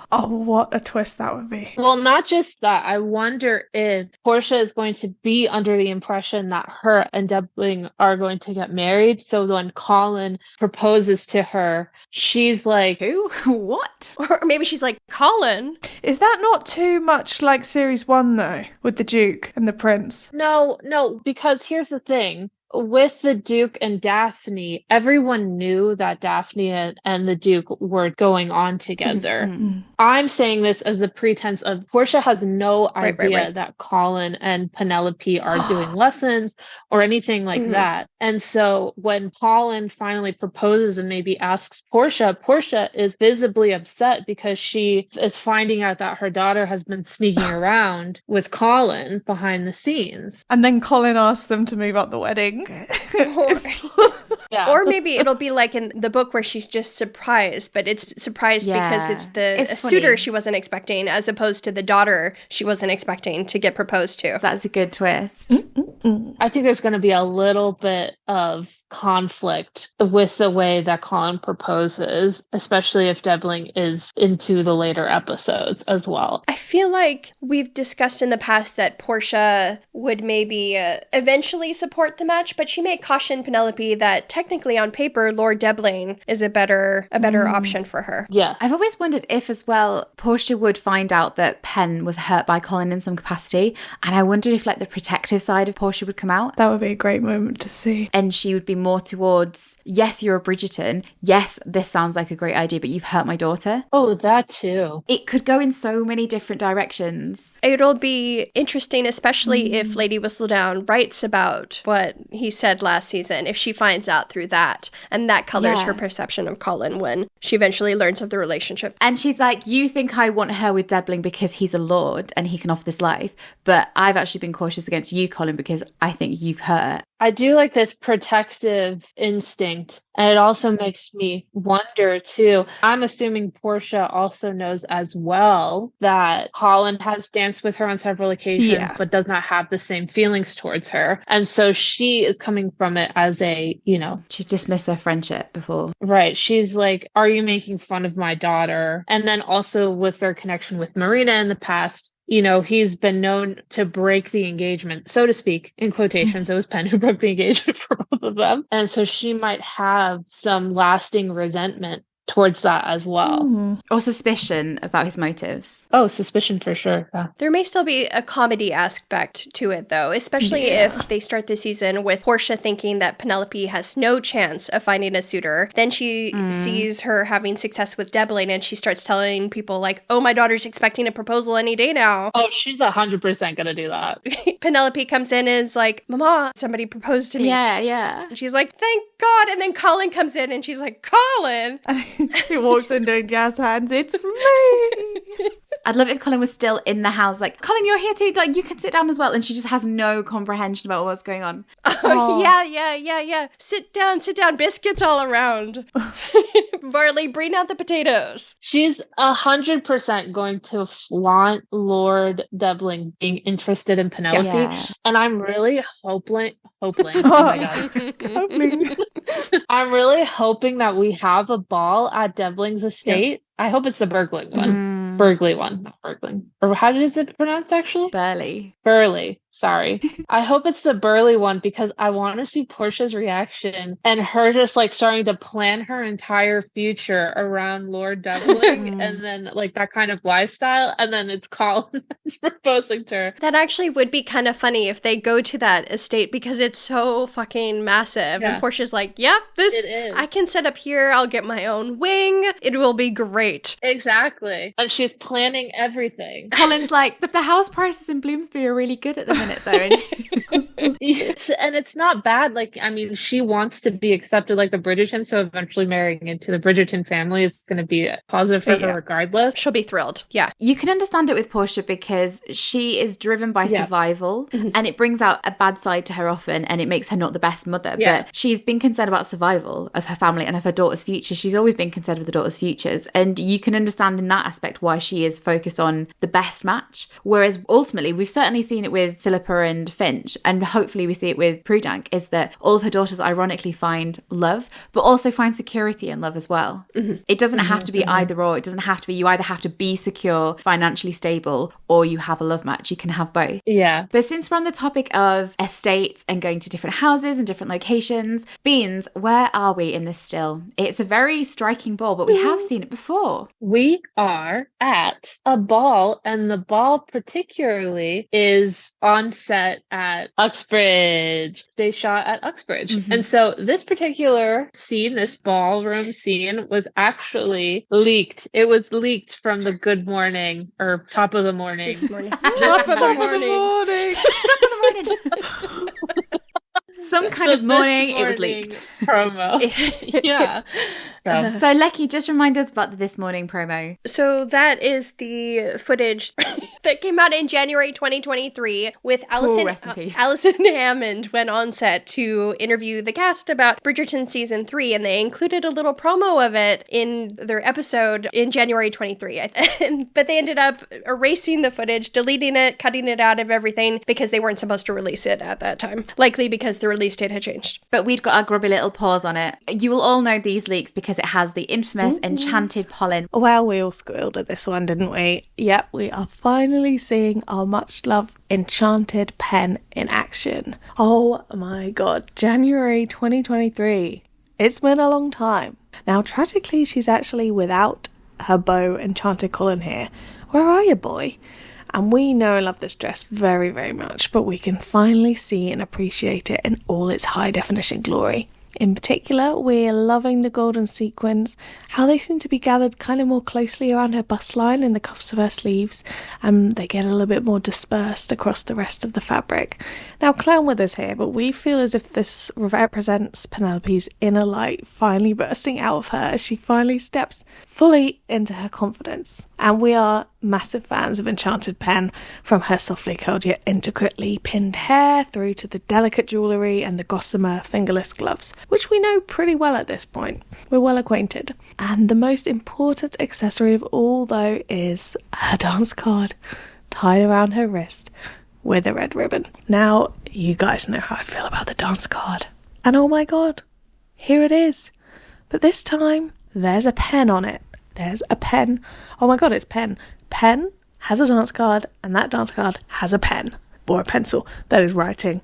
Oh, what a twist that would be. Well, not just that. I wonder if Portia is going to be under the impression that her and Debling are going to get married. So when Colin proposes to her, she's like, who? What? or maybe she's like, Colin. Is that not too much like series 1 though, with the Duke and the Prince? No, because here's the thing. With the Duke and Daphne, everyone knew that Daphne and the Duke were going on together. I'm saying this as a pretense of Portia has no idea that Colin and Penelope are doing lessons or anything like that. And so when Polin finally proposes and maybe asks Portia is visibly upset because she is finding out that her daughter has been sneaking around with Colin behind the scenes. And then Colin asks them to move up the wedding. Yeah. Or maybe it'll be like in the book where she's just surprised, but it's surprised because it's the suitor she wasn't expecting, as opposed to the daughter she wasn't expecting to get proposed to. That's a good twist. I think there's going to be a little bit of conflict with the way that Colin proposes, especially if Debling is into the later episodes as well. I feel like we've discussed in the past that Portia would maybe eventually support the match, but she may caution Penelope that technically on paper Lord Debling is a better option for her. Yeah. I've always wondered if as well Portia would find out that Pen was hurt by Colin in some capacity, and I wondered if like the protective side of Portia would come out. That would be a great moment to see. And she would be more towards, yes, you're a Bridgerton. Yes, this sounds like a great idea, but you've hurt my daughter. Oh, that too. It could go in so many different directions. It'll be interesting, especially if Lady Whistledown writes about what he said last season, if she finds out through that. And that colors her perception of Colin when she eventually learns of the relationship. And she's like, you think I want her with Debling because he's a lord and he can offer this life, but I've actually been cautious against you, Colin, because I think you've hurt. I do like this protective instinct, and it also makes me wonder too. I'm assuming Portia also knows as well that Colin has danced with her on several occasions, but does not have the same feelings towards her. And so she is coming from it as a, she's dismissed their friendship before. Right. She's like, are you making fun of my daughter? And then also with their connection with Marina in the past, he's been known to break the engagement, so to speak, in quotations. It was Pen who broke the engagement for both of them. And so she might have some lasting resentment towards that as well. Or suspicion about his motives. Oh, suspicion for sure. Yeah. There may still be a comedy aspect to it, though, especially if they start the season with Portia thinking that Penelope has no chance of finding a suitor. Then she sees her having success with Debling, and she starts telling people like, oh, my daughter's expecting a proposal any day now. Oh, she's 100% gonna do that. Penelope comes in and is like, Mama, somebody proposed to me. Yeah. And she's like, thank God. And then Colin comes in and she's like, Colin! He walks in doing jazz hands. It's me. I'd love it if Colin was still in the house, like, Colin, you're here too, like, you can sit down as well. And she just has no comprehension about what's going on. Oh, yeah. Sit down. Biscuits all around. Barley, bring out the potatoes. She's 100% going to flaunt Lord Debling being interested in Penelope. Yeah. And I'm really hoping. Oh my God. I'm really hoping that we have a ball at Debling's estate. Yeah. I hope it's the Burgling one. Burgley one, not Burgling. Or how is it pronounced actually? Burley. Sorry. I hope it's the burly one because I want to see Portia's reaction and her just like starting to plan her entire future around Lord Debling and then like that kind of lifestyle. And then it's Colin that's proposing to her. That actually would be kind of funny if they go to that estate because it's so fucking massive. Yeah. And Portia's like, yep, this, I can set up here. I'll get my own wing. It will be great. Exactly. And she's planning everything. Colin's like, but the house prices in Bloomsbury are really good at the minute, though. Yes, and it's not bad. Like, I mean, she wants to be accepted like the Bridgerton, so eventually marrying into the Bridgerton family is going to be positive for her regardless. She'll be thrilled. Yeah. You can understand it with Portia because she is driven by survival and it brings out a bad side to her often and it makes her not the best mother. Yeah. But she's been concerned about survival of her family and of her daughter's future. She's always been concerned with the daughter's futures. And you can understand in that aspect why she is focused on the best match. Whereas ultimately, we've certainly seen it with Philippa and Finch, and hopefully we see it with Prudence, is that all of her daughters ironically find love, but also find security in love as well. It doesn't have to be either or. It doesn't have to be, you either have to be secure, financially stable, or you have a love match. You can have both. Yeah. But since we're on the topic of estates and going to different houses and different locations, Beans, where are we in this still? It's a very striking ball, but we have seen it before. We are at a ball, and the ball particularly is on set at Oxbridge. They shot at Oxbridge. And so this particular scene, this ballroom scene, was actually leaked. It was leaked from the Good Morning or Top of the Morning. This morning. Top of the morning. Top of the morning. Some kind of morning, it was leaked. Promo. Yeah. So, Lecky, just remind us about the This Morning promo. So that is the footage that came out in January 2023 with Alison Hammond went on set to interview the cast about Bridgerton Season 3, and they included a little promo of it in their episode in January 23. But they ended up erasing the footage, deleting it, cutting it out of everything because they weren't supposed to release it at that time. Likely because the release date had changed. But we'd got our grubby little paws on it. You will all know these leaks because it has the infamous Enchanted Polin. Well, we all squealed at this one, didn't we? Yep, we are finally seeing our much-loved Enchanted Pen in action. Oh my god, January 2023. It's been a long time. Now, tragically, she's actually without her beau, Enchanted Colin here. Where are you, boy? And we know and love this dress very, very much, but we can finally see and appreciate it in all its high-definition glory. In particular, we're loving the golden sequins, how they seem to be gathered kind of more closely around her bust line in the cuffs of her sleeves, and they get a little bit more dispersed across the rest of the fabric. Now, clown with us here, but we feel as if this represents Penelope's inner light finally bursting out of her as she finally steps fully into her confidence. And we are massive fans of Enchanted Pen, from her softly curled yet intricately pinned hair through to the delicate jewellery and the gossamer fingerless gloves, which we know pretty well at this point. We're well acquainted. And the most important accessory of all, though, is her dance card tied around her wrist with a red ribbon. Now, you guys know how I feel about the dance card. And oh my god, here it is. But this time, there's a pen on it. There's a pen. Oh my god, it's pen. Pen has a dance card, and that dance card has a pen, or a pencil, that is writing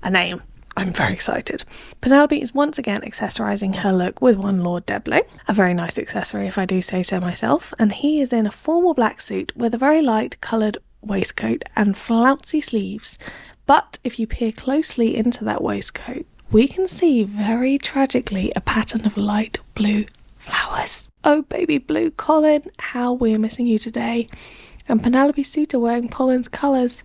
a name. I'm very excited. Penelope is once again accessorising her look with one Lord Debling, a very nice accessory if I do say so myself, and he is in a formal black suit with a very light coloured waistcoat and flouncy sleeves. But if you peer closely into that waistcoat, we can see very tragically a pattern of light blue flowers. Oh baby blue Colin, how we're missing you today. And Penelope Suitor wearing Polin's colours.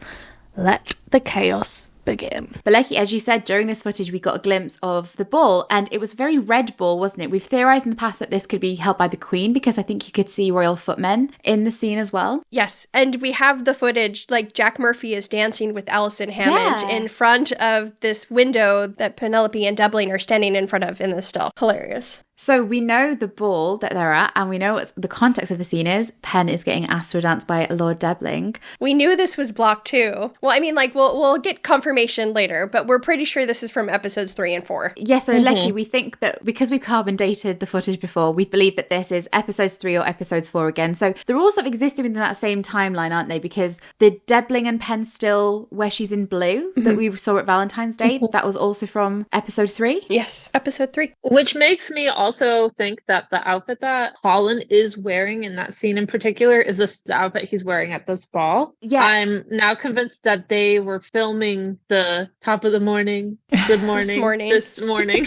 Let the chaos begin. But Lecky, as you said, during this footage we got a glimpse of the ball, and it was a very red ball, wasn't it? We've theorised in the past that this could be held by the Queen, because I think you could see royal footmen in the scene as well. Yes, and we have the footage, like Jack Murphy is dancing with Alison Hammond in front of this window that Penelope and Debling are standing in front of in this still. Hilarious. So we know the ball that they're at, and we know what the context of the scene is. Pen is getting asked to a dance by Lord Debling. We knew this was blocked too. Well, I mean, like, we'll get confirmation later, but we're pretty sure this is from episodes 3 and 4. Yeah, so Lecky, we think that because we carbon dated the footage before, we believe that this is episodes 3 or episodes 4 again. So they're all sort of existing within that same timeline, aren't they? Because the Debling and Pen still, where she's in blue, that we saw at Valentine's Day, that was also from episode 3. Yes, episode 3. Which makes me also think that the outfit that Polin is wearing in that scene in particular is the outfit he's wearing at this ball. Yeah. I'm now convinced that they were filming the top of the morning, good morning, this morning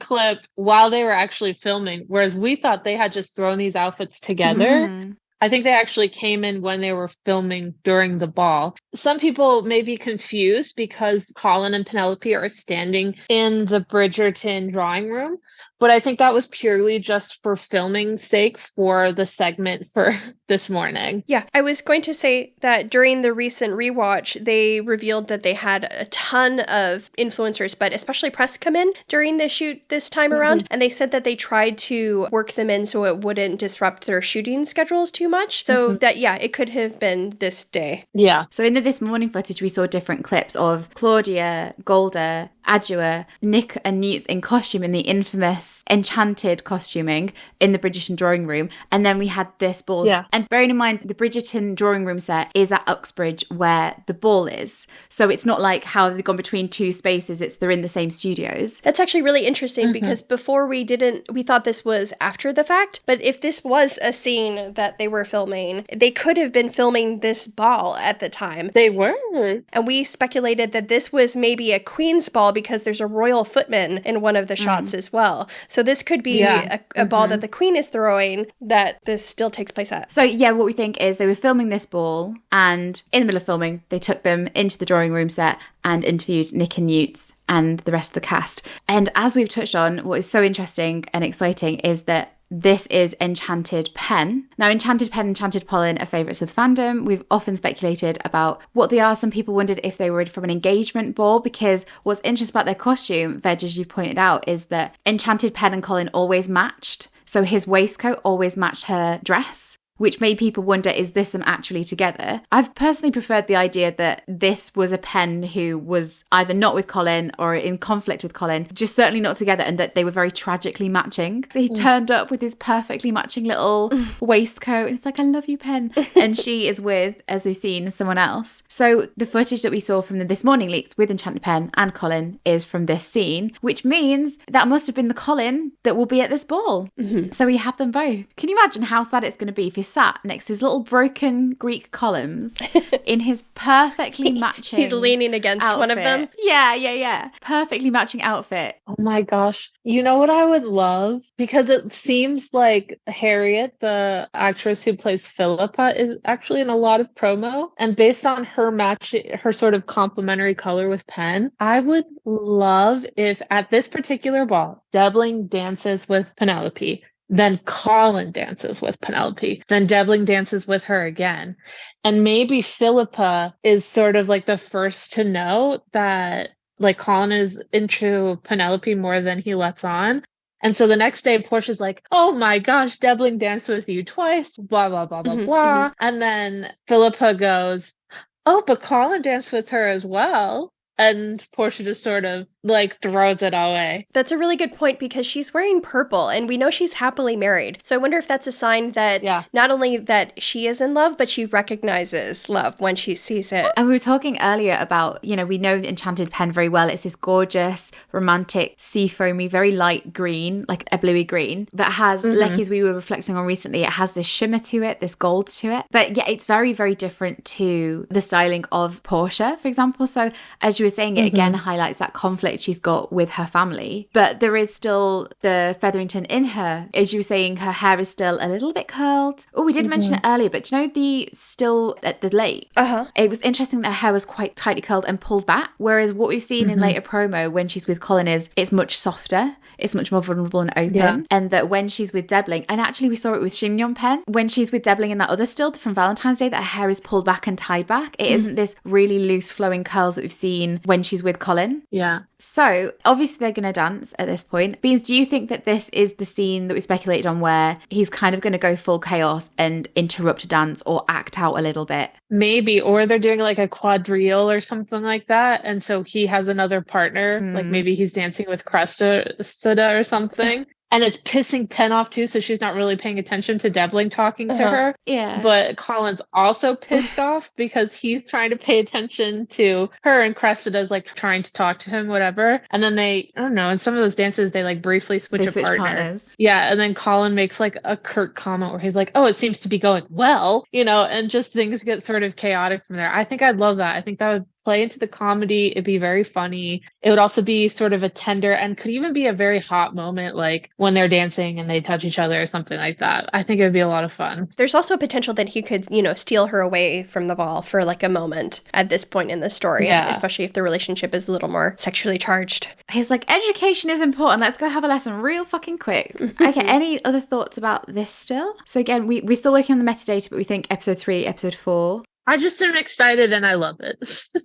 clip while they were actually filming, whereas we thought they had just thrown these outfits together. I think they actually came in when they were filming during the ball. Some people may be confused because Colin and Penelope are standing in the Bridgerton drawing room, but I think that was purely just for filming sake for the segment for this morning. Yeah, I was going to say that during the recent rewatch, they revealed that they had a ton of influencers, but especially press come in during the shoot this time around, and they said that they tried to work them in so it wouldn't disrupt their shooting schedules too much. So that, yeah, it could have been this day. Yeah. So in the This Morning footage, we saw different clips of Claudia, Golda, Adjua, Nick and Newt's in costume in the infamous Enchanted costuming in the Bridgerton drawing room. And then we had this ball. Yeah. And bearing in mind, the Bridgerton drawing room set is at Oxbridge where the ball is. So it's not like how they've gone between two spaces. They're in the same studios. That's actually really interesting because before we thought this was after the fact. But if this was a scene that they were filming, they could have been filming this ball at the time. They were. And we speculated that this was maybe a queen's ball because there's a royal footman in one of the shots as well. So this could be a ball that the queen is throwing that this still takes place at. So yeah, what we think is they were filming this ball, and in the middle of filming, they took them into the drawing room set and interviewed Nick and Newt and the rest of the cast. And as we've touched on, what is so interesting and exciting is that this is Enchanted Pen. Now, Enchanted Pen and Enchanted Polin are favourites of the fandom. We've often speculated about what they are. Some people wondered if they were from an engagement ball, because what's interesting about their costume, Veg, as you pointed out, is that Enchanted Pen and Colin always matched. So his waistcoat always matched her dress, which made people wonder, is this them actually together? I've personally preferred the idea that this was a Pen who was either not with Colin or in conflict with Colin, just certainly not together, and that they were very tragically matching. So he turned up with his perfectly matching little waistcoat, and it's like, I love you, Pen. And she is with, as we've seen, someone else. So the footage that we saw from the This Morning leaks with Enchanted Pen and Colin is from this scene, which means that must have been the Colin that will be at this ball. So we have them both. Can you imagine how sad it's going to be if you sat next to his little broken Greek columns in his perfectly matching He's leaning against outfit. one of them. Yeah. Perfectly matching outfit. Oh my gosh. You know what I would love? Because it seems like Harriet, the actress who plays Philippa, is actually in a lot of promo. And based on her sort of complementary color with Pen, I would love if at this particular ball, Debling dances with Penelope. Then Colin dances with Penelope. Then Debling dances with her again. And maybe Philippa is sort of like the first to know that like Colin is into Penelope more than he lets on. And so the next day, Portia's like, oh my gosh, Debling danced with you twice, blah, blah, blah, blah, blah. And then Philippa goes, oh, but Colin danced with her as well. And Portia just sort of like throws it away. That's a really good point because she's wearing purple and we know she's happily married. So I wonder if that's a sign that not only that she is in love, but she recognizes love when she sees it. And we were talking earlier about, we know Enchanted Pen very well. It's this gorgeous, romantic, sea foamy, very light green, like a bluey green that has, like as we were reflecting on recently, it has this shimmer to it, this gold to it. But yeah, it's very, very different to the styling of Portia, for example. So as you were saying, it again highlights that conflict she's got with her family, but there is still the Featherington in her. As you were saying, her hair is still a little bit curled. Oh, we did mention it earlier, but do you know the still at the lake? It was interesting that her hair was quite tightly curled and pulled back, whereas what we've seen in later promo when she's with Colin is it's much softer, it's much more vulnerable and open, and that when she's with Debling, and actually we saw it with Chignon Pen, when she's with Debling in that other still from Valentine's Day, that her hair is pulled back and tied back. It isn't this really loose flowing curls that we've seen when she's with Colin. Yeah. So obviously they're going to dance at this point. Beans, do you think that this is the scene that we speculated on where he's kind of going to go full chaos and interrupt a dance or act out a little bit? Maybe, or they're doing like a quadrille or something like that. And so he has another partner, like maybe he's dancing with Cressida or something. And it's pissing Pen off too, so she's not really paying attention to Debling talking to her. Yeah. But Colin's also pissed off because he's trying to pay attention to her, and Cressida's like trying to talk to him, whatever. And then they, I don't know, in some of those dances they like briefly switch a partner. Partners. Yeah, and then Colin makes like a curt comment where he's like, "Oh, it seems to be going well," and just things get sort of chaotic from there. I think I'd love that. I think that would play into the comedy. It'd be very funny. It would also be sort of a tender and could even be a very hot moment, like when they're dancing and they touch each other or something like that. I think it would be a lot of fun. There's also potential that he could, steal her away from the ball for like a moment at this point in the story, especially if the relationship is a little more sexually charged. He's like, education is important. Let's go have a lesson real fucking quick. Okay, any other thoughts about this still? So again, we're still working on the metadata, but we think episode 3, episode 4. I just am excited and I love it.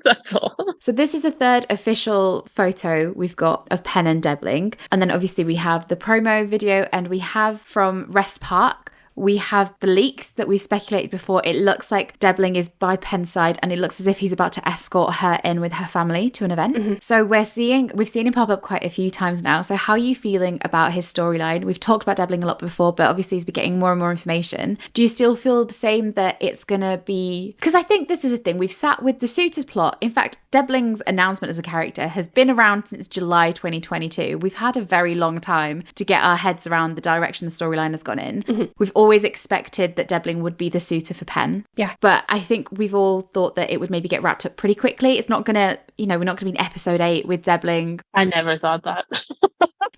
That's all. So this is the third official photo we've got of Pen and Debling. And then obviously we have the promo video and we have from Rest Park. We have the leaks that we've speculated before. It looks like Debling is by Pen's side and it looks as if he's about to escort her in with her family to an event. So we've seen him pop up quite a few times now. So how are you feeling about his storyline? We've talked about Debling a lot before, but obviously he's been getting more and more information. Do you still feel the same that it's going to be... Because I think this is a thing. We've sat with the Suitor's plot. In fact, Debling's announcement as a character has been around since July 2022. We've had a very long time to get our heads around the direction the storyline has gone in. We've always expected that Debling would be the suitor for Pen. Yeah. But I think we've all thought that it would maybe get wrapped up pretty quickly. It's not going to, we're not going to be in episode 8 with Debling. I never thought that.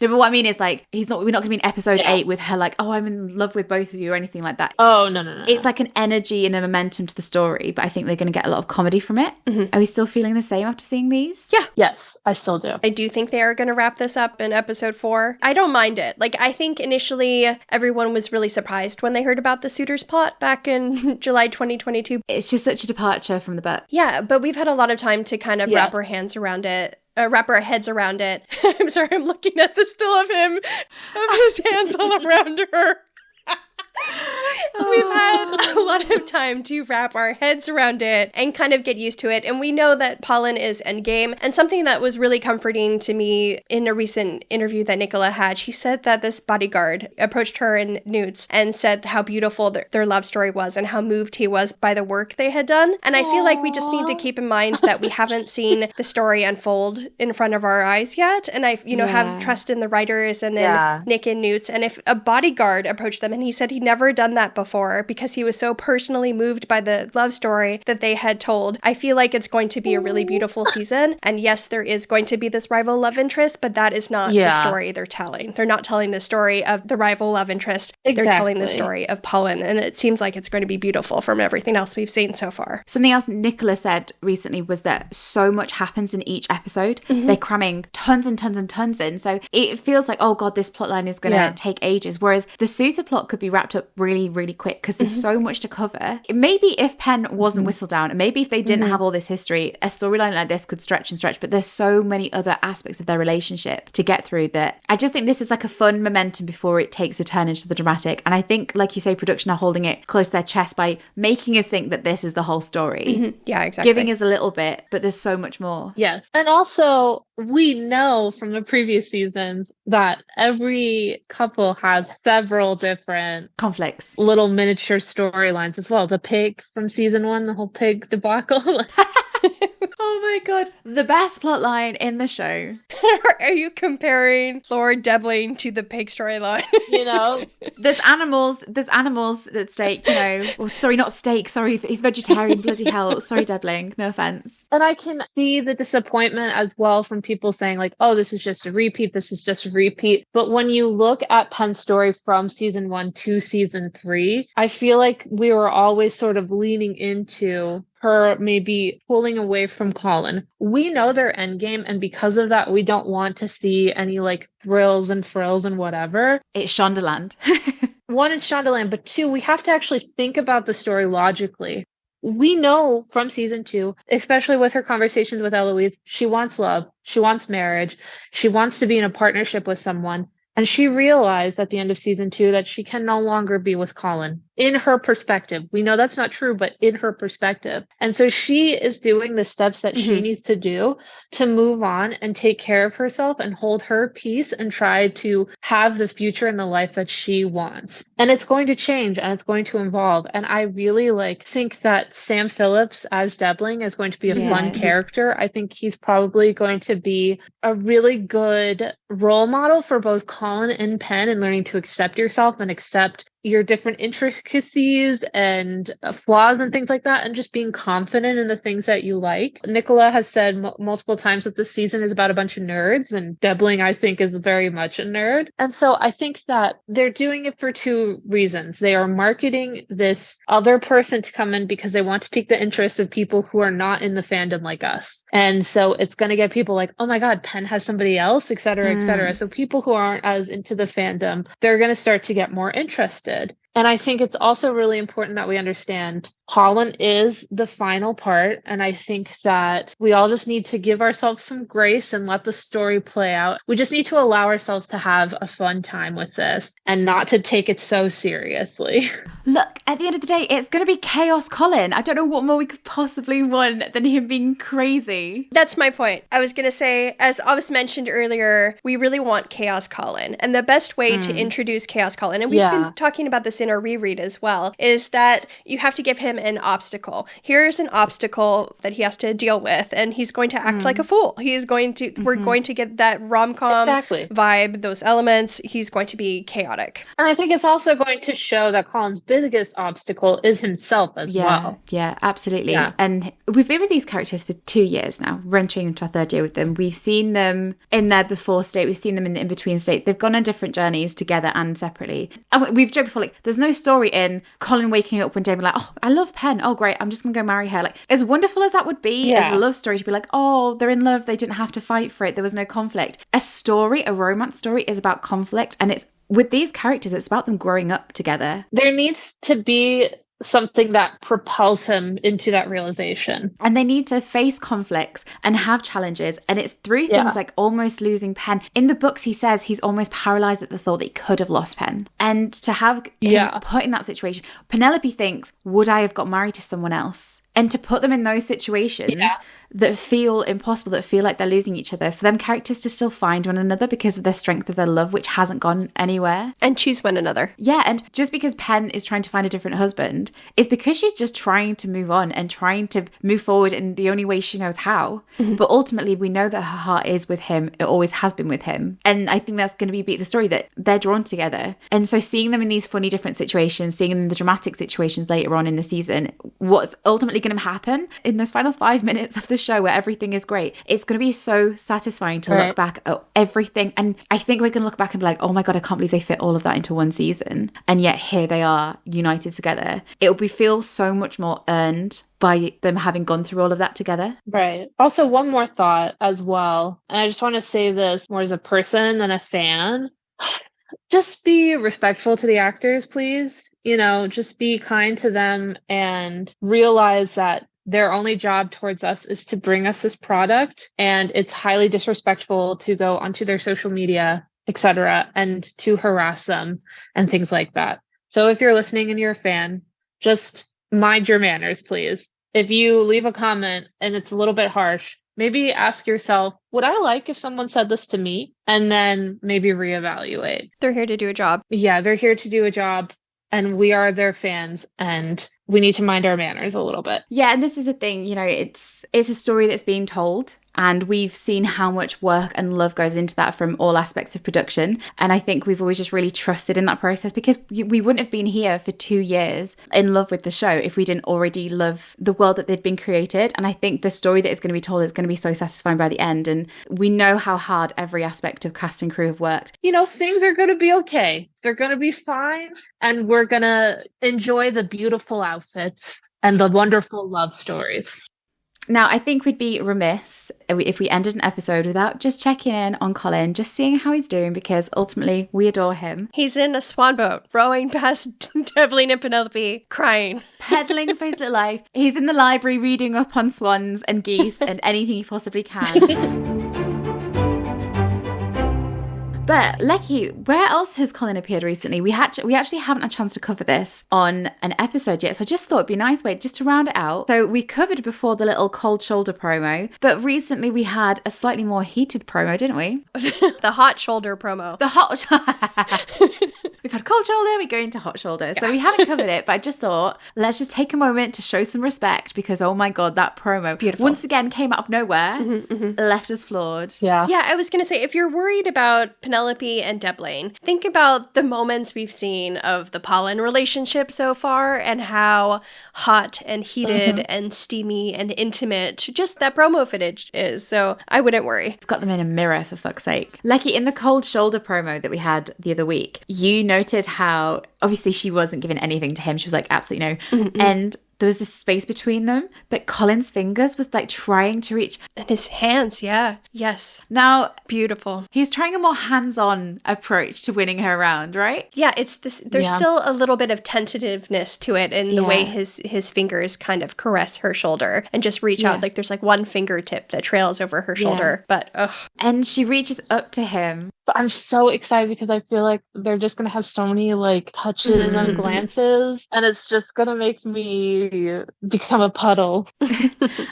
No, but what I mean is like, we're not going to be in episode 8 with her like, oh, I'm in love with both of you or anything like that. Oh, no. It's like an energy and a momentum to the story, but I think they're going to get a lot of comedy from it. Are we still feeling the same after seeing these? Yeah. Yes, I still do. I do think they are going to wrap this up in episode 4. I don't mind it. Like, I think initially everyone was really surprised when they heard about the Suitor's plot back in July 2022. It's just such a departure from the book. Yeah, but we've had a lot of time to kind of wrap our hands around it. Wrap our heads around it. I'm sorry, I'm looking at the still of him, of his hands all around her. We've had a lot of time to wrap our heads around it and kind of get used to it. And we know that Polin is endgame. And something that was really comforting to me in a recent interview that Nicola had, she said that this bodyguard approached her in Newts and said how beautiful their love story was and how moved he was by the work they had done. And I feel like we just need to keep in mind that we haven't seen the story unfold in front of our eyes yet. And I, have trust in the writers and in Nick and Newts. And if a bodyguard approached them and he said he'd never done that before because he was so personally moved by the love story that they had told, I feel like it's going to be a really beautiful season. And yes, there is going to be this rival love interest, but that is not the story they're telling. They're not telling the story of the rival love interest. Exactly. They're telling the story of Polin, and it seems like it's going to be beautiful from everything else we've seen so far. Something else Nicola said recently was that so much happens in each episode. They're cramming tons and tons and tons in. So it feels like, oh God, this plotline is going to take ages. Whereas the Suitor plot could be wrapped up really, really quick because there's so much to cover. Maybe if Pen wasn't whistled down, and maybe if they didn't have all this history, a storyline like this could stretch and stretch, but there's so many other aspects of their relationship to get through that I just think this is like a fun momentum before it takes a turn into the dramatic. And I think, like you say, production are holding it close to their chest by making us think that this is the whole story. Yeah, exactly. Giving us a little bit, but there's so much more. Yes. And also, we know from the previous seasons that every couple has several different conflicts, little miniature storylines as well. The pig from season 1, the whole pig debacle. Oh my God. The best plotline in the show. Are you comparing Lord Debling to the pig storyline? There's animals at stake, Or, sorry, not steak. Sorry, he's vegetarian. Bloody hell. Sorry, Debling. No offense. And I can see the disappointment as well from people saying like, oh, this is just a repeat. This is just a repeat. But when you look at Pen's story from season 1 to season 3, I feel like we were always sort of leaning into her maybe pulling away from Colin. We know their endgame, and because of that, we don't want to see any like thrills and frills and whatever. It's Shondaland. 1, it's Shondaland, but 2, we have to actually think about the story logically. we know from season 2, especially with her conversations with Eloise, she wants love, she wants marriage, she wants to be in a partnership with someone. And she realized at the end of season 2 that she can no longer be with Colin. In her perspective. We know that's not true, but in her perspective. And so she is doing the steps that she needs to do to move on and take care of herself and hold her peace and try to have the future and the life that she wants. And it's going to change and it's going to evolve. And I really think that Sam Phillips as Debling is going to be a fun character. I think he's probably going to be a really good role model for both Colin and Pen in learning to accept yourself and accept your different intricacies and flaws and things like that, and just being confident in the things that you like. Nicola has said multiple times that this season is about a bunch of nerds, and Debling, I think, is very much a nerd. And so I think that they're doing it for 2 reasons. They are marketing this other person to come in because they want to pique the interest of people who are not in the fandom like us. And so it's going to get people like, oh my God, Pen has somebody else, et cetera, et cetera. So people who aren't as into the fandom, they're going to start to get more interested. And I think it's also really important that we understand Polin is the final part. And I think that we all just need to give ourselves some grace and let the story play out. We just need to allow ourselves to have a fun time with this and not to take it so seriously. Look, at the end of the day, it's going to be Chaos Colin. I don't know what more we could possibly want than him being crazy. That's my point. I was going to say, as I was mentioned earlier, we really want Chaos Colin. And the best way to introduce Chaos Colin, and we've been talking about this in our reread as well, is that you have to give him an obstacle. Here's an obstacle that he has to deal with, and he's going to act like a fool. He is going to, we're going to get that rom-com vibe, those elements. He's going to be chaotic. And I think it's also going to show that Colin's biggest obstacle is himself as well. Yeah, absolutely. Yeah. And we've been with these characters for 2 years now. We're entering into our 3rd year with them. We've seen them in their before state. We've seen them in the in-between state. They've gone on different journeys together and separately. And we've joked before, like, there's no story in Colin waking up one day and be like, oh, I love Pen. Oh, great. I'm just going to go marry her. Like, as wonderful as that would be as a love story to be like, oh, they're in love. They didn't have to fight for it. There was no conflict. A story, a romance story is about conflict. And it's with these characters, it's about them growing up together. There needs to be something that propels him into that realization. And they need to face conflicts and have challenges. And it's through things like almost losing Pen. In the books, he says he's almost paralyzed at the thought that he could have lost Pen. And to have him put in that situation, Penelope thinks, would I have got married to someone else? And to put them in those situations that feel impossible, that feel like they're losing each other, for them characters to still find one another because of their strength of their love, which hasn't gone anywhere. And choose one another. Yeah, and just because Pen is trying to find a different husband, is because she's just trying to move on and trying to move forward in the only way she knows how. But ultimately, we know that her heart is with him. It always has been with him. And I think that's going to be the story, that they're drawn together. And so seeing them in these funny different situations, seeing them in the dramatic situations later on in the season, what's ultimately going to happen in those final 5 minutes of the show where everything is great, it's going to be so satisfying to look back at everything. And I think we're going to look back and be like, oh my God, I can't believe they fit all of that into one season. And yet here they are united together. It will feel so much more earned by them having gone through all of that together. Right. Also, one more thought as well. And I just want to say this more as a person than a fan. Just be respectful to the actors, please. You know, just be kind to them and realize that their only job towards us is to bring us this product. And it's highly disrespectful to go onto their social media, etc., and to harass them and things like that. So if you're listening and you're a fan, just mind your manners, please. If you leave a comment and it's a little bit harsh, maybe ask yourself, would I like if someone said this to me? And then maybe reevaluate. They're here to do a job. Yeah, they're here to do a job. And we are their fans, and we need to mind our manners a little bit. Yeah, and this is a thing, you know, it's a story that's being told. And we've seen how much work and love goes into that from all aspects of production. And I think we've always just really trusted in that process, because we wouldn't have been here for 2 years in love with the show if we didn't already love the world that they'd been created. And I think the story that is going to be told is going to be so satisfying by the end. And we know how hard every aspect of cast and crew have worked. You know, things are going to be okay. They're going to be fine. And we're going to enjoy the beautiful outfits and the wonderful love stories. Now, I think we'd be remiss if we ended an episode without just checking in on Colin, just seeing how he's doing, because ultimately we adore him. He's in a swan boat, rowing past Debling and Penelope, crying. Peddling for his little life. He's in the library reading up on swans and geese and anything he possibly can. But Lecky, where else has Colin appeared recently? We actually haven't had a chance to cover this on an episode yet, so I just thought it'd be a nice way just to round it out. So we covered before the little cold shoulder promo, but recently we had a slightly more heated promo, didn't we? The hot shoulder promo. The hot We've had cold shoulder, we go into hot shoulder. So we haven't covered it, but I just thought, let's just take a moment to show some respect, because oh my God, that promo beautiful once again came out of nowhere, left us floored. Yeah. Yeah, I was going to say, if you're worried about Penelope and Debling, think about the moments we've seen of the Polin relationship so far and how hot and heated and steamy and intimate just that promo footage is. So I wouldn't worry. I've got them in a mirror, for fuck's sake. Lecky, in the cold shoulder promo that we had the other week, you noted how obviously she wasn't giving anything to him. She was like, absolutely no. And there was this space between them, but Colin's fingers was like trying to reach. And his hands, yeah. Yes. Now, beautiful. He's trying a more hands-on approach to winning her around, right? Yeah, it's this. There's still a little bit of tentativeness to it in the way his fingers kind of caress her shoulder and just reach out. Like there's like one fingertip that trails over her shoulder, but ugh. And she reaches up to him. But I'm so excited because I feel like they're just going to have so many like touches and glances, and it's just going to make me become a puddle.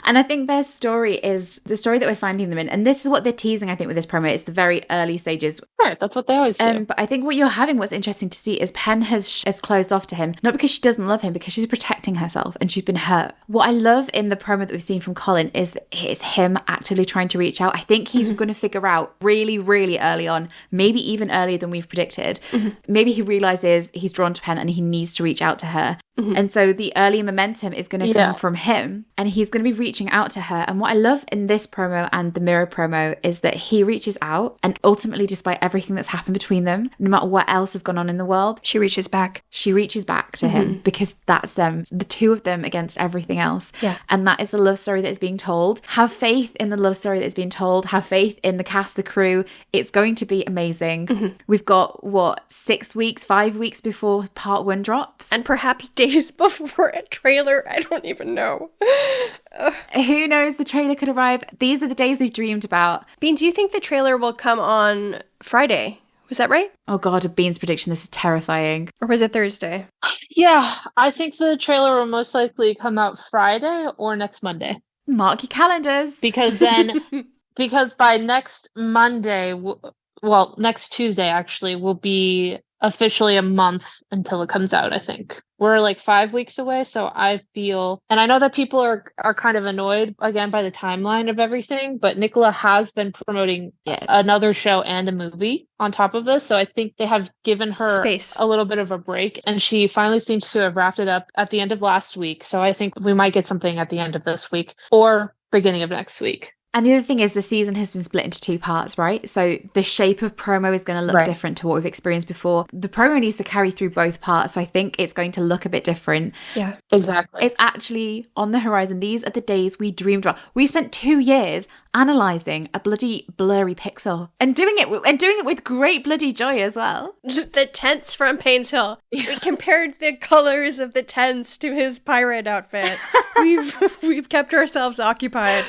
And I think their story is the story that we're finding them in. And this is what they're teasing, I think, with this promo. It's the very early stages. Right, that's what they always do. But I think what's interesting to see is Pen has closed off to him, not because she doesn't love him, because she's protecting herself and she's been hurt. What I love in the promo that we've seen from Colin is it's him actively trying to reach out. I think he's going to figure out really, really early on, maybe even earlier than we've predicted. Maybe he realizes he's drawn to Pen and he needs to reach out to her. And so the early momentum is going to come from him, and he's going to be reaching out to her. And what I love in this promo and the mirror promo is that he reaches out, and ultimately, despite everything that's happened between them, no matter what else has gone on in the world, she reaches back. She reaches back to him, because that's them, the two of them against everything else. Yeah. And that is the love story that is being told. Have faith in the love story that is being told. Have faith in the cast, the crew. It's going to be amazing. We've got, 5 weeks before part 1 drops? And perhaps days before a trailer. I don't even know. Who knows? The trailer could arrive. These are the days we've dreamed about. Bean, do you think the trailer will come on Friday? Was that right? Oh God, a Bean's prediction. This is terrifying. Or was it Thursday? Yeah, I think the trailer will most likely come out Friday or next Monday. Mark your calendars. Because by next Monday, next Tuesday actually, will be officially a month until it comes out, I think. We're like 5 weeks away, so I feel, and I know that people are kind of annoyed again by the timeline of everything, but Nicola has been promoting another show and a movie on top of this, so I think they have given her space, a little bit of a break, and she finally seems to have wrapped it up at the end of last week, so I think we might get something at the end of this week or beginning of next week. And the other thing is the season has been split into 2 parts, right? So the shape of promo is going to look different to what we've experienced before. The promo needs to carry through both parts, so I think it's going to look a bit different. Yeah, exactly. It's actually on the horizon. These are the days we dreamed about. We spent 2 years analysing a bloody blurry pixel and doing it with great bloody joy as well. The tents from Payne's Hill. We compared the colors of the tents to his pirate outfit. We've kept ourselves occupied.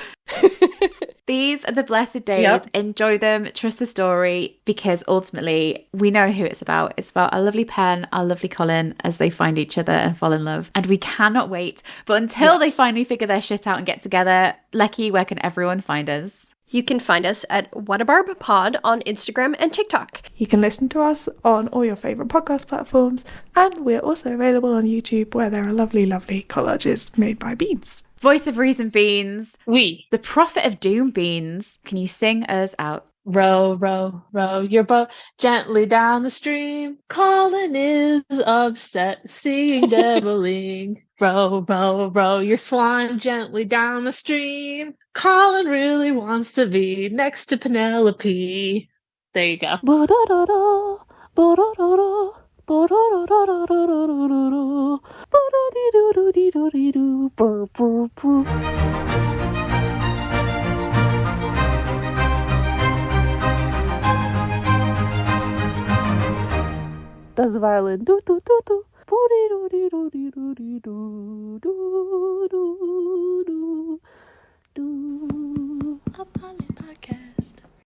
These are the blessed days. Yep. Enjoy them. Trust the story, because ultimately we know who it's about. It's about our lovely Pen, our lovely Colin, as they find each other and fall in love. And we cannot wait. But until they finally figure their shit out and get together, Lecky, where can everyone find us? You can find us at WhatABarbPod on Instagram and TikTok. You can listen to us on all your favourite podcast platforms, and we're also available on YouTube, where there are lovely, lovely collages made by Beans. Voice of Reason Beans. We. The Prophet of Doom Beans. Can you sing us out? Row, row, row your boat gently down the stream. Colin is upset seeing Debling. Row, row, row your swan gently down the stream. Colin really wants to be next to Penelope. There you go. Ba-da-da-da, ba-da-da-da, ba-da-da-da-da-da-da-da-da, ba-da-dee-doo-doo-dee-doo-dee-doo, burr, burr, burr. does the violin. Do, do, do, do. Boo-dee-doo-dee-doo-dee-doo-dee-doo-doo.